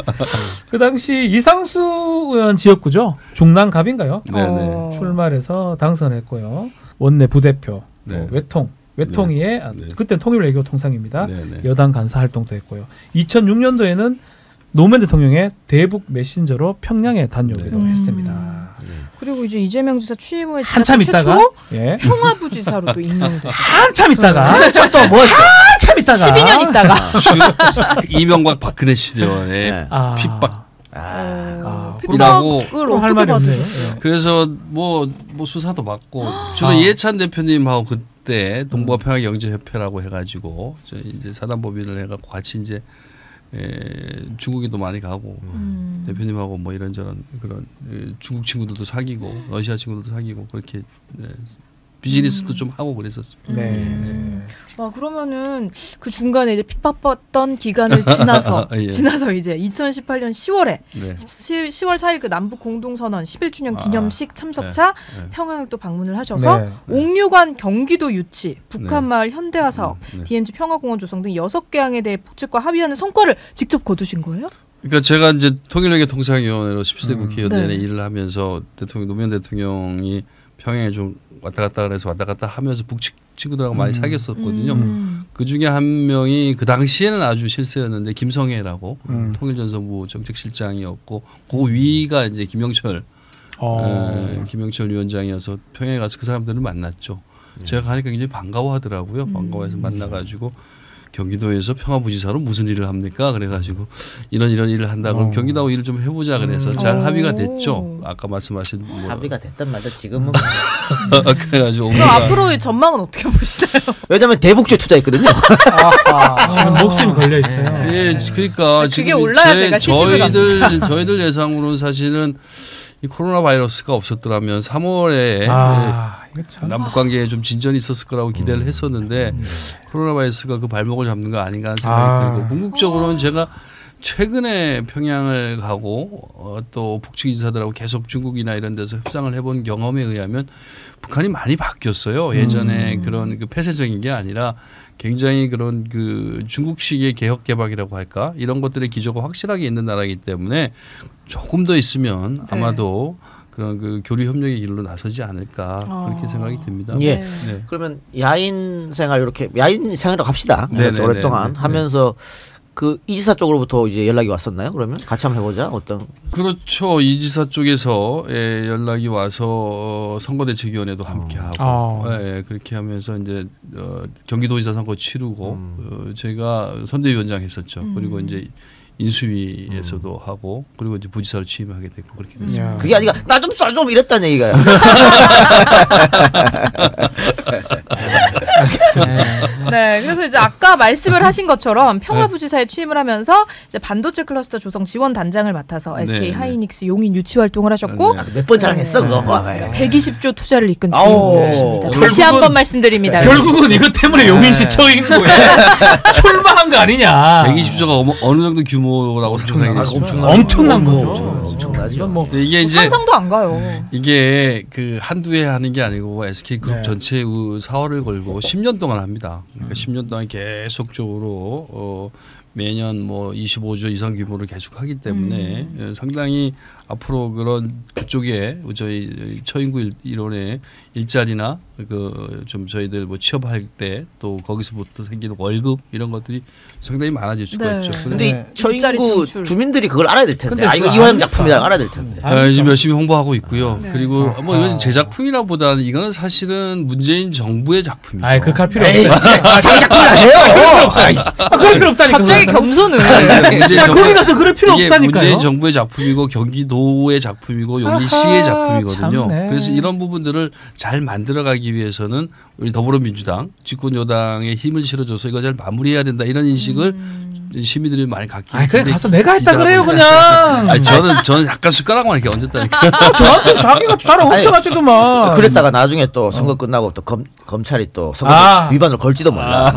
그 당시 이상수 의원 지역구죠. 중랑갑인가요? 출마를 해서 당선했고요. 원내 부대표, 외통위의 그때 통일외교 통상입니다. 여당 간사 활동도 했고요. 2006년도에는 노무현 대통령의 대북 메신저로 평양에 다녀오기도 했습니다. 그리고 이제 이재명 지사 취임 후에 한참 있다가 평화부지사로도 임명됐어요. 한참 있다가 한참 12년 있다가 이명박 박근혜 시절에 핍박. 핍박을 할 말이 없네요. 그래서 뭐 수사도 받고 주로 이해찬 대표님하고 그때 동북아평화경제협회라고 해가지고 저희 이제 사단법인을 해갖고 같이 이제 중국에도 많이 가고 대표님하고 뭐 이런저런 그런 중국 친구들도 사귀고 러시아 친구들도 사귀고 그렇게 비즈니스도 좀 하고 그랬었습니다. 와 그러면은 그 중간에 이제 핍박받던 기간을 지나서 지나서 이제 2018년 10월에 10월 4일 그 남북 공동선언 11주년 기념식 참석차 평양을 또 방문을 하셔서 옥류관 경기도 유치, 북한마을 현대화 사업, DMZ 평화공원 조성 등 6개 항에 대해 북측과 합의하는 성과를 직접 거두신 거예요? 그러니까 제가 이제 통일외교 통상위원회로 17대 국회의원 내내 일을 하면서 노무현 대통령이 평양에 좀 왔다 갔다 그래서 왔다 갔다 하면서 북측 친구들하고 많이 사귀었었거든요. 그 중에 한 명이 그 당시에는 아주 실세였는데 김성애라고 통일전선부 정책실장이었고 그 위가 이제 김영철 위원장이어서 평양에 가서 그 사람들을 만났죠. 제가 가니까 굉장히 반가워하더라고요. 반가워해서 만나가지고 경기도에서 평화부지사로 무슨 일을 합니까? 그래가지고 이런 일을 한다. 그럼 경기도하고 일을 좀 해보자. 그래서 잘 합의가 됐죠. 아까 말씀하신 합의가 됐단 말이야. 지금은 그래가지고 그럼 앞으로의 전망은 어떻게 보시나요? 왜냐하면 대북주에 투자했거든요. 지금 목숨이 걸려 있어요. 예, 그러니까 그게 올라야 제가 시집을 갑니다. 저희들 예상으로는 사실은 이 코로나 바이러스가 없었더라면 3월에 남북 관계에 좀 진전이 있었을 거라고 기대를 했었는데 코로나 바이러스가 그 발목을 잡는 거 아닌가 하는 생각이 들고 궁극적으로는 제가 최근에 평양을 가고 또 북측 인사들하고 계속 중국이나 이런 데서 협상을 해본 경험에 의하면 북한이 많이 바뀌었어요. 예전에 그런 그 폐쇄적인 게 아니라 굉장히 그런 그 중국식의 개혁 개방이라고 할까 이런 것들의 기조가 확실하게 있는 나라이기 때문에 조금 더 있으면 아마도 그런 그 교류 협력의 길로 나서지 않을까 그렇게 생각이 듭니다. 예. 네. 그러면 야인 생활 이렇게 야인 생활이라고 합시다. 이렇게 오랫동안 하면서 그 이지사 쪽으로부터 이제 연락이 왔었나요? 그러면 같이 한번 해보자. 어떤? 그렇죠. 이지사 쪽에서 연락이 와서 선거대책위원회도 함께 하고 그렇게 하면서 이제 경기도지사 선거 치르고 제가 선대위원장 했었죠. 그리고 이제 인수위에서도 하고 그리고 이제 부지사로 취임하게 됐고 그렇게 됐습니다. 그게 아니라 나 좀 쏴 좀 이랬다는 얘기가요. 네, 그래서 이제 아까 말씀을 하신 것처럼 평화부지사에 취임을 하면서 이제 반도체 클러스터 조성 지원 단장을 맡아서 SK 하이닉스 용인 유치 활동을 하셨고 몇 번 자랑했어 그거. 120조 투자를 이끈 주인공이십니다. 다시 한번 말씀드립니다. 결국은 이것 때문에 용인시 처인 거에 출마한 거 아니냐. 120조가 어느 정도 규모라고 생각이 엄청난 거죠. 엄청나죠. 뭐 이게 이제 상상도 안 가요. 이게 그 한두 해 하는 게 아니고 SK 그룹 전체 사활을 걸고 10년 동안 합니다. 그러니까 10년 동안 계속적으로 매년 뭐 25조 이상 규모를 계속하기 때문에 상당히 앞으로 그런 그쪽에 저희 처인구 일원의 일자리나 그 좀 저희들 뭐 취업할 때 또 거기서부터 생기는 월급 이런 것들이 상당히 많아질 수가 있죠. 그런데 이 처인구 주민들이 그걸 알아야 될 텐데. 이거 이화영 작품이다 알아야 될 텐데. 지금 열심히 홍보하고 있고요. 그리고 뭐 이건 제 작품이라보다는 이거는 사실은 문재인 정부의 작품이죠. 그할 필요 없어요. 자기 작품 아니에요. 그럴 필요 없다니까. 갑자기 겸손을. 거기 가서 그럴 필요 이게 없다니까요. 문재인 정부의 작품이고 경기도의 작품이고 용인시의 작품이거든요. 참네. 그래서 이런 부분들을 잘 만들어가기 하기 위해서는 우리 더불어민주당 집권 여당에 힘을 실어줘서 이거 잘 마무리해야 된다 이런 인식을 시민들이 많이 갖기. 아, 그래 가서 내가 했다 그래요 그냥. 아니 저는 약간 숟가락만 이렇게 얹었다니까. 저한테 자기가 잘 훔쳐가지더만. 그랬다가 나중에 또 선거 끝나고 또 검찰이 또 선거 위반을 걸지도 몰라.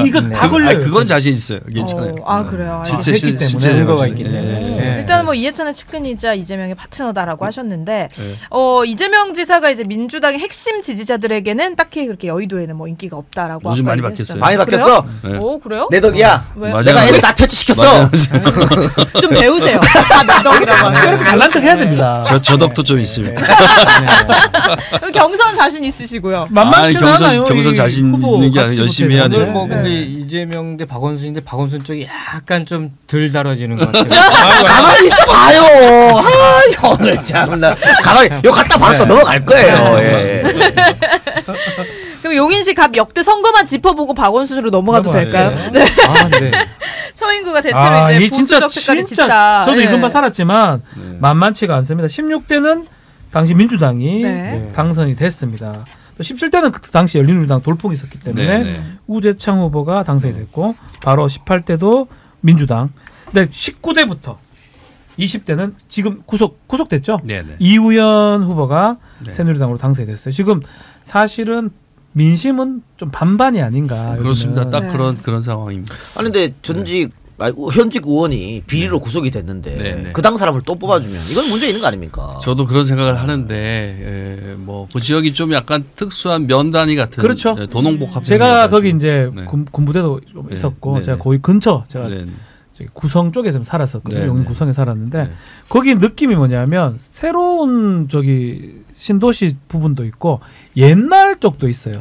이거 다 걸려요. 그건 자신 있어요. 괜찮아요. 그래요. 실제 증거가 있기 때문에. 일단 뭐 이해찬의 측근이자 이재명의 파트너다라고 하셨는데 이재명 지사가 이제 민주당의 핵심 지지자들에게는 딱히 그렇게 여의도에는 뭐 인기가 없다라고. 요즘 많이 바뀌었어요. 많이 바뀌었어. 오 그래요? 내 덕이야. 왜? 내가 애들 다 퇴치시켰어. 좀 배우세요. 내 덕이라고 하면. 그렇게 잘난 척 해야 됩니다. 저 덕도 좀 있습니다. 경선 자신 있으시고요. 만만치는 않아요. 경선 자신 있는 게 아니라 열심히 해야 돼요. 뭐 근데 이재명 대 박원순인데 박원순 쪽이 약간 좀 덜 다뤄지는 것 같아요. 가만히 있어봐요. 오늘 참나. 가만히 요 갔다 바로 또 넘어갈 거예요. 예. 그럼 용인시 갑 역대 선거만 짚어보고 박원순으로 넘어가도 될까요? 네. 네. 처인구가 대체로 이제 보수적 색깔이 짙다. 저도 이것만 살았지만 만만치가 않습니다. 16대는 당시 민주당이 당선이 됐습니다. 또 17대는 그 당시 열린우리당 돌풍이 있었기 때문에 우재창 후보가 당선이 됐고 바로 18대도 민주당. 근데 19대부터 20대는 지금 구속됐죠. 이우연 후보가 새누리당으로 당선이 됐어요. 지금 사실은 민심은 좀 반반이 아닌가. 그렇습니다. 딱 그런 상황입니다. 아니 근데 현직 의원이 비리로 구속이 됐는데 그 당 사람을 또 뽑아주면 이건 문제 있는 거 아닙니까? 저도 그런 생각을 하는데 뭐 그 지역이 좀 약간 특수한 면단위 같은. 그렇죠. 도농복합. 제가 거기 이제 군부대도 좀 있었고 제가 거기 근처 제가 구성 쪽에 좀 살았었거든요. 용인 구성에 살았는데 거기 느낌이 뭐냐면 새로운 신도시 부분도 있고 옛날 쪽도 있어요.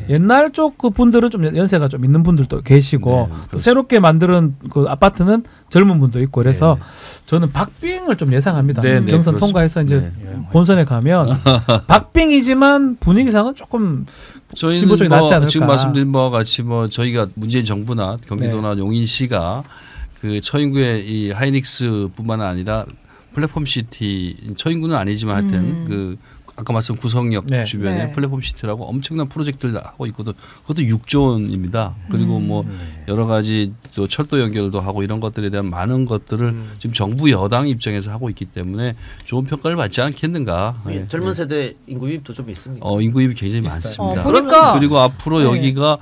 옛날 쪽 그 분들은 좀 연세가 좀 있는 분들도 계시고 또 새롭게 만드는 그 아파트는 젊은 분도 있고 그래서 저는 박빙을 좀 예상합니다. 경선 통과해서 이제 본선에 가면 박빙이지만 분위기상은 조금 진보 쪽이 낫지 않을까. 지금 말씀드린 바와 같이 뭐 저희가 문재인 정부나 경기도나 용인시가 그 처인구의 이 하이닉스뿐만 아니라 플랫폼 시티 처인구는 아니지만 하여튼 그 아까 말씀 구성역 주변에 플랫폼 시티라고 엄청난 프로젝트를 하고 있거든. 그것도 6조 원입니다. 그리고 뭐 여러 가지 또 철도 연결도 하고 이런 것들에 대한 많은 것들을 지금 정부 여당 입장에서 하고 있기 때문에 좋은 평가를 받지 않겠는가. 젊은 세대 인구 유입도 좀 있습니다. 인구 유입이 굉장히 많습니다. 그러니까. 그리고 앞으로 여기가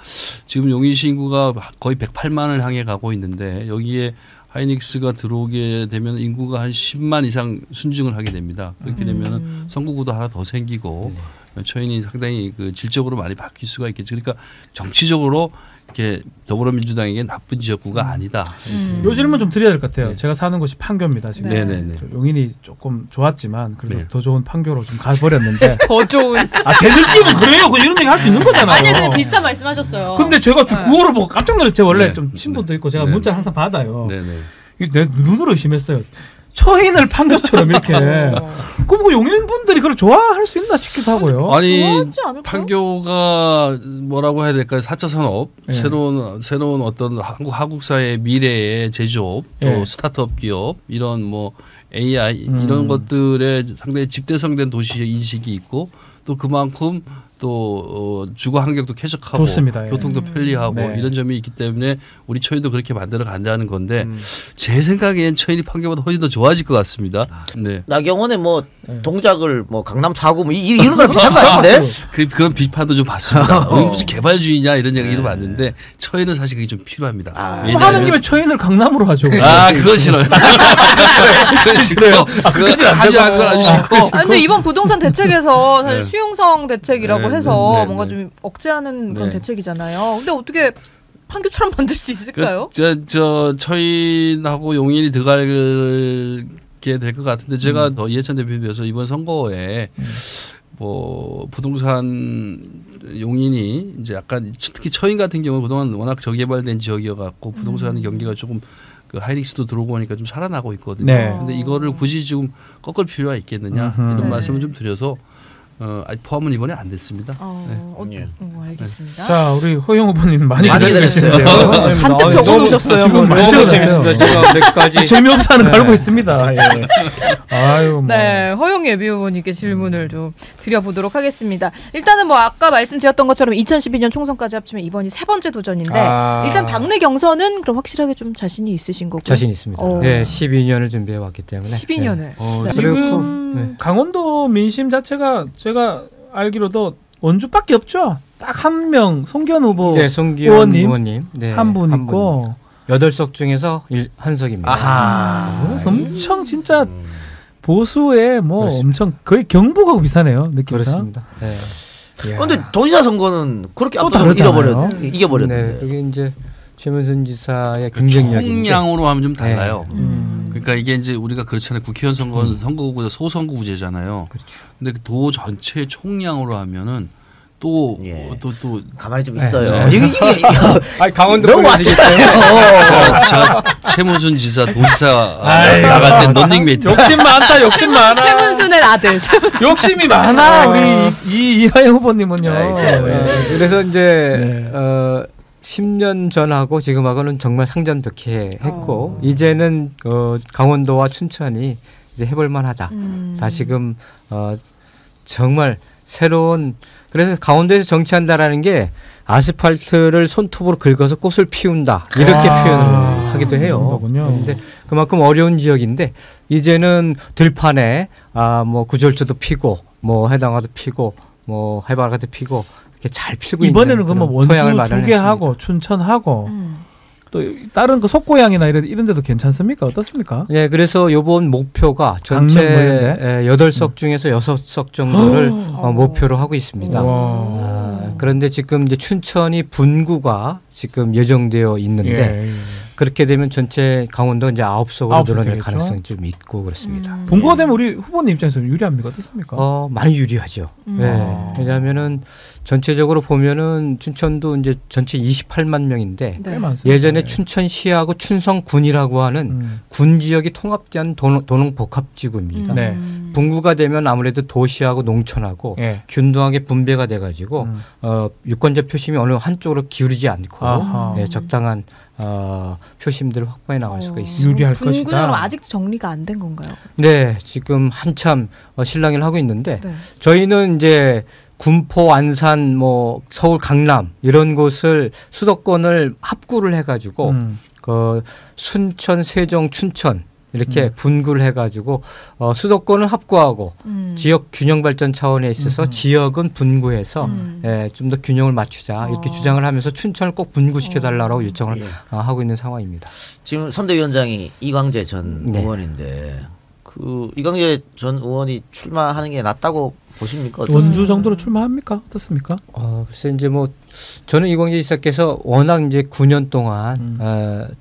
지금 용인시 인구가 거의 108만을 향해 가고 있는데 여기에 하이닉스가 들어오게 되면 인구가 한 10만 이상 순증을 하게 됩니다. 그렇게 되면 선거구도 하나 더 생기고 처인이 상당히 그 질적으로 많이 바뀔 수가 있겠죠. 그러니까 정치적으로 이렇게 더불어민주당에게 나쁜 지역구가 아니다. 요 질문 좀 드려야 될 것 같아요. 제가 사는 곳이 판교입니다. 지금 용인이 조금 좋았지만 그래도 더 좋은 판교로 좀 가버렸는데 더 좋은. 제 느낌은 그래요. 이런 얘기 할 수 있는 거잖아요. 아니 근데 비슷한 말씀하셨어요. 근데 제가 구호를 보고 깜짝 놀랐어요. 원래 좀 친분도 있고 제가 문자를 항상 받아요. 내 눈으로 의심했어요. 처인을 판교처럼 이렇게. 그럼 용인 분들이 그걸 좋아할 수 있나 싶기도 하고요. 아니 판교가 뭐라고 해야 될까요? 4차 산업, 새로운 어떤 한국 사회의 미래의 제조업, 또 스타트업 기업 이런 뭐 AI 이런 것들에 상당히 집대성된 도시 인식이 있고 또 그만큼 또 주거 환경도 쾌적하고 좋습니다. 교통도 편리하고 이런 점이 있기 때문에 우리 처인도 그렇게 만들어 간다는 건데 제 생각엔 처인이 판교보다 훨씬 더 좋아질 것 같습니다. 나경원의 뭐 동작을 뭐 강남 4구 뭐 이런 거랑 비슷한 것 같은데 그런 비판도 좀 봤습니다. 무슨 개발주의냐 이런 얘기도 봤는데 처인은 사실 그게 좀 필요합니다. 하는 김에 처인을 강남으로 하죠. 그건 싫어요. 그건 싫어요. 그건 하지 않고 아주 싫고. 근데 이번 부동산 대책에서 사실 수용성 대책이라고 해서 뭔가 좀 억제하는 그런 대책이잖아요. 근데 어떻게 판교처럼 만들 수 있을까요? 저 처인하고 용인이 들어가게 될 것 같은데 제가 더 이해찬 대표님께서 이번 선거에 뭐 부동산 용인이 이제 약간 특히 처인 같은 경우 그동안 워낙 저개발된 지역이어갖고 부동산 경기가 조금 그 하이닉스도 들어오고 하니까 좀 살아나고 있거든요. 근데 이거를 굳이 지금 꺾을 필요가 있겠느냐 이런 말씀을 좀 드려서 아직 포함은 이번에 안 됐습니다. 알겠습니다. 자, 우리 허용 후보님 많이 기다렸어요. 잔뜩 적어놓으셨어요. 지금 많이 재밌습니다. 제가 몇 가지 재미없다는 거 알고 있습니다. 예. 아유, 뭐. 네, 허용 예비 후보님께 질문을 좀 드려보도록 하겠습니다. 일단은 뭐 아까 말씀드렸던 것처럼 2012년 총선까지 합치면 이번이 세 번째 도전인데 일단 당내 경선은 그럼 확실하게 좀 자신이 있으신 거고. 자신 있습니다. 네, 12년을 준비해 왔기 때문에. 12년을. 네. 지금 강원도 민심 자체가 제가 알기로도 원주밖에 없죠. 딱 한 명 송기현 후보, 네, 송기현 의원님, 네, 한 분 있고 8석 중에서 한 석입니다. 엄청 진짜 보수의 뭐 그렇습니다. 엄청 거의 경북하고 비슷하네요. 느낌상. 그렇습니다. 네. 근데 도지사 선거는 그렇게 또 압도적으로 다르잖아요. 이겨버렸는데. 네, 그게 이제 최문순 지사의 경쟁력인데 총량으로 하면 좀 달라요. 네. 그러니까 이게 이제 우리가 그렇잖아요. 국회의원 선거는 선거구제 소선거구제잖아요. 그렇죠. 근데 그 도 전체 총량으로 하면은 또 가만히 좀 있어요. 네. 이게 아니 강원도 너무 보내시겠어요. 제가 최문순 지사 도지사 나갈 때 런닝메이트. 욕심 많다. 욕심 많아. 최문순의 아들. 욕심이 많아. 우리 이하영 후보님은요. 그래서 이제 10년 전하고 지금하고는 정말 상전벽해했고 이제는 강원도와 춘천이 이제 해볼만하다. 다 지금 정말 새로운 그래서 강원도에서 정치한다라는 게 아스팔트를 손톱으로 긁어서 꽃을 피운다 이렇게 표현을 하기도 해요. 그런데 그만큼 어려운 지역인데 이제는 들판에 뭐 구절주도 피고 뭐 해당화도 피고 뭐 해바라기도 피고 이렇게 잘 피고 이번에는 그러면 원주 2개 하고 춘천하고 또 다른 그 속고양이나 이런 데도 괜찮습니까? 어떻습니까? 네, 그래서 이번 목표가 전체 8석 중에서 6석 정도를 목표로 하고 있습니다. 그런데 지금 이제 춘천이 분구가 지금 예정되어 있는데 그렇게 되면 전체 강원도가 이제 9석으로 늘어날 가능성이 좀 있고 그렇습니다. 분구가 되면 우리 후보님 입장에서는 유리합니까? 어떻습니까? 많이 유리하죠. 네. 왜냐하면은 전체적으로 보면은 춘천도 이제 전체 28만 명인데 예전에 춘천시하고 춘성군이라고 하는 군 지역이 통합된 도농복합지구입니다. 분구가 되면 아무래도 도시하고 농촌하고 균등하게 분배가 돼가지고 유권자 표심이 어느 한쪽으로 기울이지 않고 적당한 표심들을 확보해 나갈 수가 있습니다. 유리할 분구는 것이다. 아직 정리가 안 된 건가요? 네, 지금 한참 실랑이를 하고 있는데 저희는 이제 군포, 안산, 뭐 서울, 강남 이런 곳을 수도권을 합구를 해가지고 그 순천, 세종, 춘천 이렇게 분구를 해가지고 수도권을 합구하고 지역 균형 발전 차원에 있어서 지역은 분구해서 좀 더 균형을 맞추자 이렇게 주장을 하면서 춘천을 꼭 분구시켜달라고 요청을 하고 있는 상황입니다. 지금 선대위원장이 이광재 전 의원인데 그 이광재 전 의원이 출마하는 게 낫다고 보십니까? 원주 정도로 출마합니까? 어떻습니까? 글쎄 이제 뭐 저는 이광재 지사께서 워낙 이제 9년 동안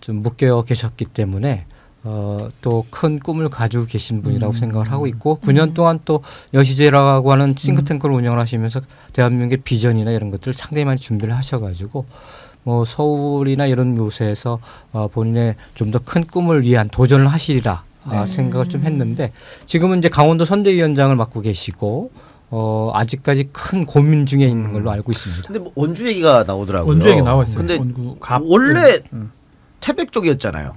좀 묶여 계셨기 때문에 또 큰 꿈을 가지고 계신 분이라고 생각을 하고 있고 9년 동안 또 여시제라고 하는 싱크탱크를 운영을 하시면서 대한민국의 비전이나 이런 것들을 상당히 많이 준비를 하셔가지고 뭐 서울이나 이런 곳에서 본인의 좀 더 큰 꿈을 위한 도전을 하시리라 생각을 좀 했는데 지금은 이제 강원도 선대위원장을 맡고 계시고 아직까지 큰 고민 중에 있는 걸로 알고 있습니다. 근데 뭐 원주 얘기가 나오더라고요. 원주 얘기 나왔어요. 근데 원주, 원래 태백 쪽이었잖아요.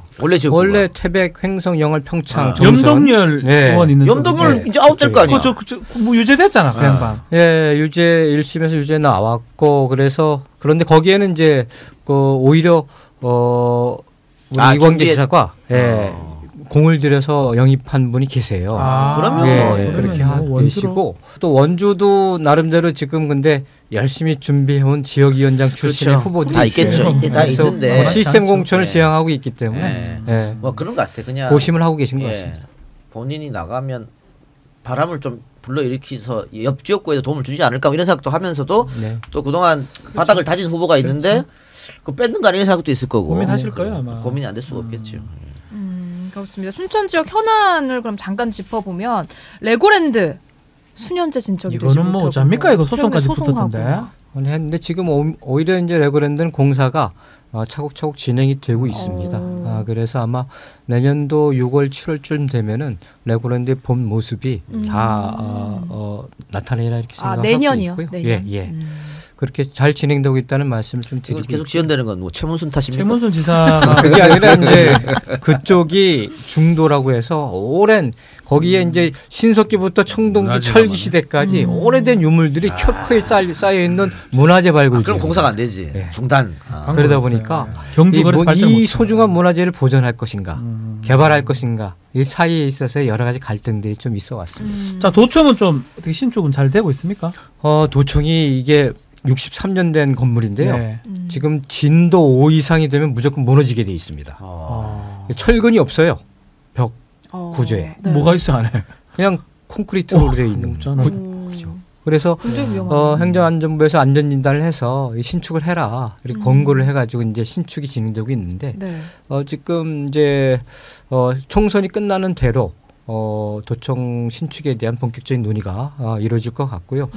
원래 태백, 횡성, 영월, 평창, 염동열 의원 있는 염동열 이제 아웃될 거 아니야. 뭐 유죄됐잖아 그 양반. 유죄 1심에서 유죄 나왔고 그래서 그런데 거기에는 이제 오히려 우리 이광재 지사가 공을 들여서 영입한 분이 계세요. 그러면 그렇게 하고 계시고 또 원주도 나름대로 지금 근데 열심히 준비해온 지역위원장 출신의 후보들이 다 있겠죠. 다 있는데 시스템 공천을 지향하고 있기 때문에 뭐 그런 것 같아. 그냥 고심을 하고 계신 것 같습니다. 본인이 나가면 바람을 좀 불러일으켜서 옆 지역구에도 도움을 주지 않을까 이런 생각도 하면서도 또 그동안 바닥을 다진 후보가 있는데 그 뺏는 거 아니는 생각도 있을 거고 고민하실 거예요 아마. 고민이 안 될 수가 없겠죠. 그렇습니다. 순천 지역 현안을 그럼 잠깐 짚어보면 레고랜드 수년째 진척이 되지 이거는 뭐 어쩝니까 이거 소송까지 붙었던데. 했는데 지금 오히려 이제 레고랜드는 공사가 차곡차곡 진행이 되고 있습니다. 그래서 아마 내년도 6월, 7월쯤 되면은 레고랜드의 본 모습이 다 나타내리라 이렇게 생각하고 내년이요? 있고요. 내년? 예. 그렇게 잘 진행되고 있다는 말씀을 좀 드리고 계속 지연되는 건 뭐 최문순 탓입니까? 최문순 지사가 그게 아니라 이제 그쪽이 중도라고 해서 오랜 거기에 이제 신석기부터 청동기 철기 시대까지 오래된 유물들이 켜켜이 쌓여 있는 문화재 발굴지. 그럼 공사가 안 되지. 네. 중단. 그러다 보니까 이 소중한 문화재를 보존할 것인가, 개발할 것인가 이 사이에 있어서 여러 가지 갈등들이 좀 있어 왔습니다. 자, 도청은 좀 어떻게 신축은 잘 되고 있습니까? 도청이 이게 63년 된 건물인데요. 네. 지금 진도 5 이상이 되면 무조건 무너지게 돼 있습니다. 철근이 없어요. 벽 구조에. 네. 뭐가 있어 안에? 그냥 콘크리트로 되어 있는 구조. 그래서 행정안전부에서 안전진단을 해서 신축을 해라 이렇게 권고를 해가지고 이제 신축이 진행되고 있는데 지금 이제 총선이 끝나는 대로 도청 신축에 대한 본격적인 논의가 이루어질 것 같고요.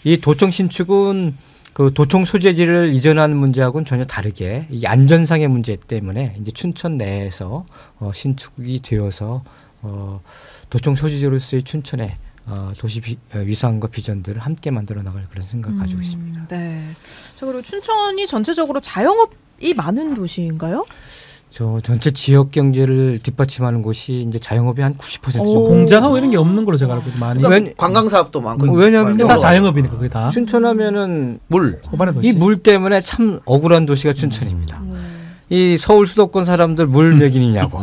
이 도청 신축은 그 도청 소재지를 이전하는 문제하고는 전혀 다르게 이 안전상의 문제 때문에 이제 춘천 내에서 신축이 되어서 도청 소재지로서의 춘천의 도시 위상과 비전들을 함께 만들어 나갈 그런 생각을 가지고 있습니다. 네. 자, 그리고 춘천이 전체적으로 자영업이 많은 도시인가요? 저 전체 지역 경제를 뒷받침하는 곳이 이제 자영업이 한 90% 정도. 공장하고 이런 게 없는 걸로 제가 알고 많이. 그러니까 관광 사업도 많고. 왜냐하면 다 자영업이니까 그게 다. 춘천하면은 호반의 도시. 이 물 때문에 참 억울한 도시가 춘천입니다. 이 서울 수도권 사람들 물 먹이느냐고.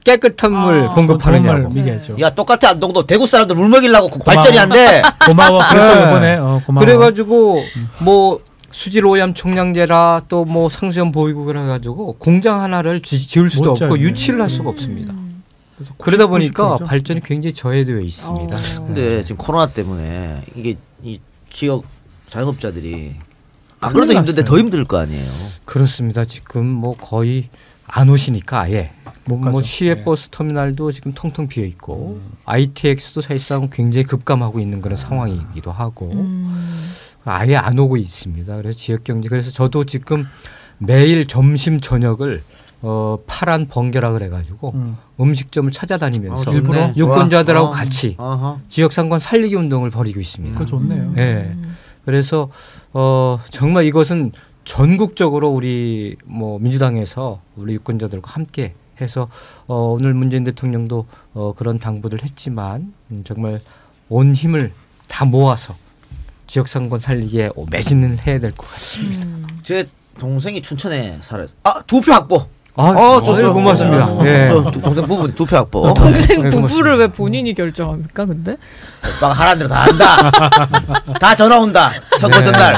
깨끗한 물 공급하느냐고. 야 똑같아 안동도 대구 사람들 물 먹이려고 발전이 안 돼. 고마워. 그래서 이번에 고마워. 그래가지고 뭐 수질 오염 총량제라 또 뭐 상수염 보호구를 해가지고 공장 하나를 지을 수도 없고 유치를 할 수가 없습니다. 그러다 보니까 발전이 굉장히 저해되어 있습니다. 근데 지금 코로나 때문에 이게 이 지역 자영업자들이 안 그래도 힘든데 더 힘들 거 아니에요. 그렇습니다. 지금 뭐 거의 안 오시니까 아예 뭐 시외 버스 터미널도 지금 텅텅 비어 있고 ITX도 사실상 굉장히 급감하고 있는 그런 상황이기도 하고 아예 안 오고 있습니다. 그래서 지역 경제 그래서 저도 지금 매일 점심 저녁을 파란 번개락을 해가지고 음식점을 찾아다니면서 유권자들하고 같이 지역 상권 살리기 운동을 벌이고 있습니다. 그거 좋네요. 네. 그래서 정말 이것은 전국적으로 우리 뭐 민주당에서 우리 유권자들과 함께 해서 오늘 문재인 대통령도 그런 당부를 했지만 정말 온 힘을 다 모아서 지역 상권 살리기에 매진을 해야 될 것 같습니다. 제 동생이 춘천에 살아요. 두표 확보. 고맙습니다. 예. 동생 부부 두표 확보. 동생 부부를 왜 본인이 결정합니까? 근데 오빠가 하라는 대로 다 한다. 다 전화 온다. 선거 전날.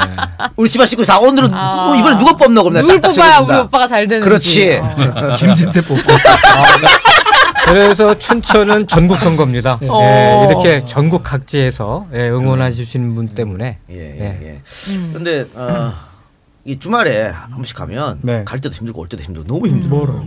우리 집안 식구 다 오늘은 이번에 누가 뽑나 그러면 누굴 뽑아야 우리 오빠가 잘 되는지. 그렇지. 김진태 뽑고. 그래서 춘천은 전국 선거입니다. 예, 이렇게 전국 각지에서 응원해 주시는 분 때문에. 근데 이 주말에 한 번씩 가면 갈 때도 힘들고 올 때도 힘들고 너무 힘들어요.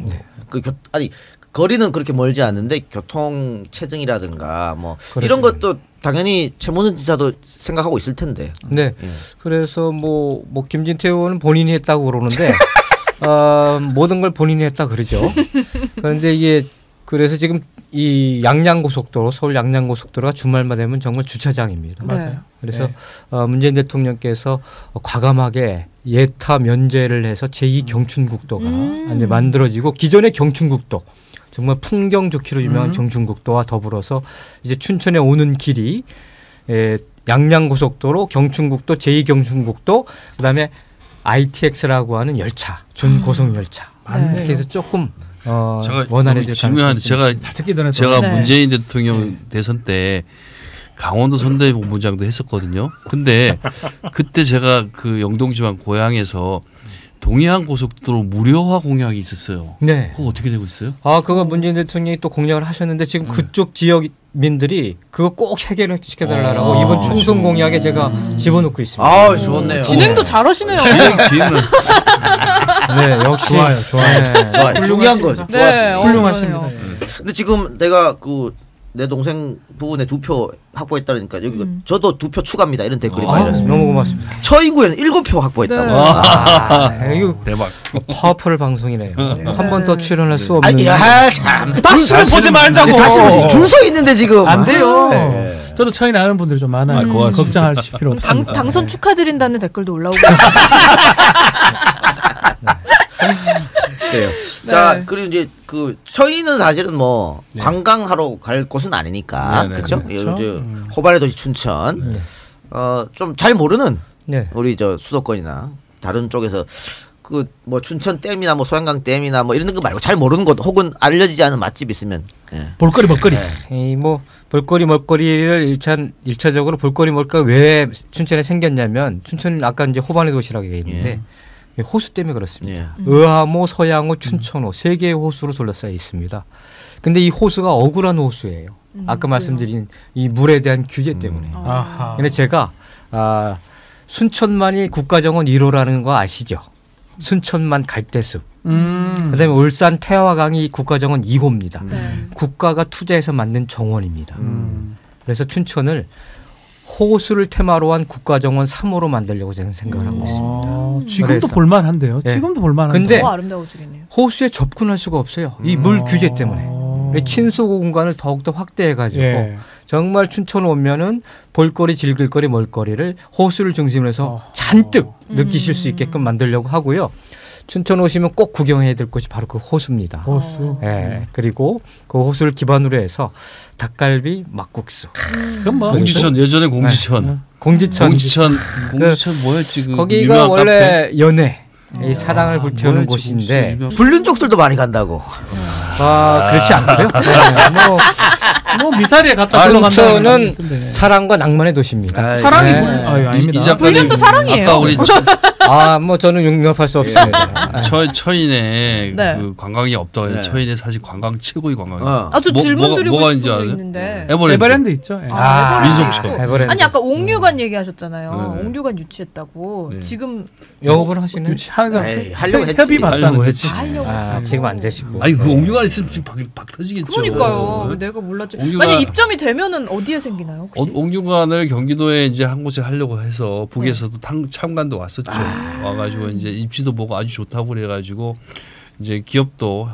아니 거리는 그렇게 멀지 않는데 교통 체증이라든가 뭐 이런 것도 당연히 최문순 지사도 생각하고 있을 텐데. 네. 그래서 뭐 김진태 의원은 본인이 했다고 그러는데 모든 걸 본인이 했다 그러죠. 그런데 이게 그래서 지금 이 양양고속도로 서울 양양고속도로가 주말만 되면 정말 주차장입니다. 맞아요. 그래서 문재인 대통령께서 과감하게 예타 면제를 해서 제2 경춘국도가 이제 만들어지고 기존의 경춘국도 정말 풍경 좋기로 유명한 경춘국도와 더불어서 이제 춘천에 오는 길이 양양고속도로, 경춘국도, 제2 경춘국도, 그다음에 ITX라고 하는 열차, 준고속 열차. 이렇게 해서 조금 원활해질 가능성이 있습니다. 제가 문재인 대통령 대선 때 강원도 선대본부장도 했었거든요. 근데 그때 제가 그 영동지방 고향에서 동해안 고속도로 무료화 공약이 있었어요. 네. 그거 어떻게 되고 있어요? 그거 문재인 대통령이 또 공약을 하셨는데 지금 그쪽 지역민들이 그거 꼭 해결을 시켜달라고 이번 총선 공약에 제가 집어넣고 있습니다. 좋네요. 진행도 잘하시네요. 네, 역시 좋아요. 중요한 거죠. 좋았습니다. 훌륭하십니다. 근데 지금 내가 내 동생 부분에 2표 확보했다니까 여기 저도 2표 추가입니다. 이런 댓글이 많이 났습니다. 너무 고맙습니다. 처인구에는 7표 확보했다고. 네. 이거 대박. 파워풀 방송이네요. 한 번 더 출연할 수 없는. 참. 다시는 보지 말자고. 다시 줄 서 있는데 지금. 안 돼요. 저도 처인 아는 분들이 좀 많아요. 걱정할 필요 없습니다. 당선 축하드린다는 댓글도 올라오고. 그래요. 네. 자, 그리고 이제 그 처인은 사실은 뭐 관광하러 갈 곳은 아니니까 그렇죠? 요즘 호반의 도시 춘천 좀 잘 모르는 우리 저 수도권이나 다른 쪽에서 그 뭐 춘천 댐이나 뭐 소양강 댐이나 뭐 이런 거 말고 잘 모르는 곳 혹은 알려지지 않은 맛집 있으면 볼거리 먹거리. 뭐 볼거리 먹거리를 일차적으로 볼거리 먹거리 왜 춘천에 생겼냐면 춘천은 아까 이제 호반의 도시라고 얘기했는데 호수 때문에 그렇습니다. 의암호, 서양호, 춘천호 3개의 호수로 둘러싸여 있습니다. 근데 이 호수가 억울한 호수예요. 아까 말씀드린 이 물에 대한 규제 때문에. 근데 제가 순천만이 국가정원 1호라는 거 아시죠? 순천만 갈대숲. 그다음에 울산 태화강이 국가정원 2호입니다. 국가가 투자해서 만든 정원입니다. 그래서 춘천을 호수를 테마로 한 국가정원 3호로 만들려고 저는 생각을 하고 있습니다. 지금도 볼만한데요. 지금도 볼만한데. 근데 더 아름다워지겠네요. 호수에 접근할 수가 없어요. 이 물 규제 때문에. 친수 공간을 더욱더 확대해가지고 정말 춘천 오면은 볼거리, 즐길거리, 먹거리를 호수를 중심으로 해서 잔뜩 느끼실 수 있게끔 만들려고 하고요. 춘천 오시면 꼭 구경해야 될 곳이 바로 그 호수입니다. 호수. 그리고 그 호수를 기반으로 해서 닭갈비, 막국수. 공지천 예전에 공지천. 공지천 뭐였지? 그 거기가 원래 카페? 연애. 이 사랑을 불태우는 곳인데 불륜족들도 많이 간다고. 그렇지 않고요. 뭐 미사리에 갖다 춘천은 사랑과 낭만의 도시입니다. 사랑이 아닙니다. 불륜도 사랑이에요. 아까 우리 뭐 저는 용납할 수 없습니다. 처인에 그 관광이 없다고. 처인에 사실 관광 최고의 관광이에요. 저 질문 드리고 싶은 게 있는데. 에버랜드 있죠. 민속촌. 아니 아까 옥류관 얘기하셨잖아요. 옥류관 유치했다고. 지금 영업을 하시는? 하려고 했지. 지금 안 되시고. 아니 그 옥류관 있으면 지금 박 터지겠죠. 그러니까요. 내가 몰랐지. 만약 입점이 되면은 어디에 생기나요? 옥류관을 경기도에 이제 한 곳에 하려고 해서 북에서도 참관도 왔었죠. 와가지고 이제 입지도 보고 아주 좋다고 그래가지고 이제 기업도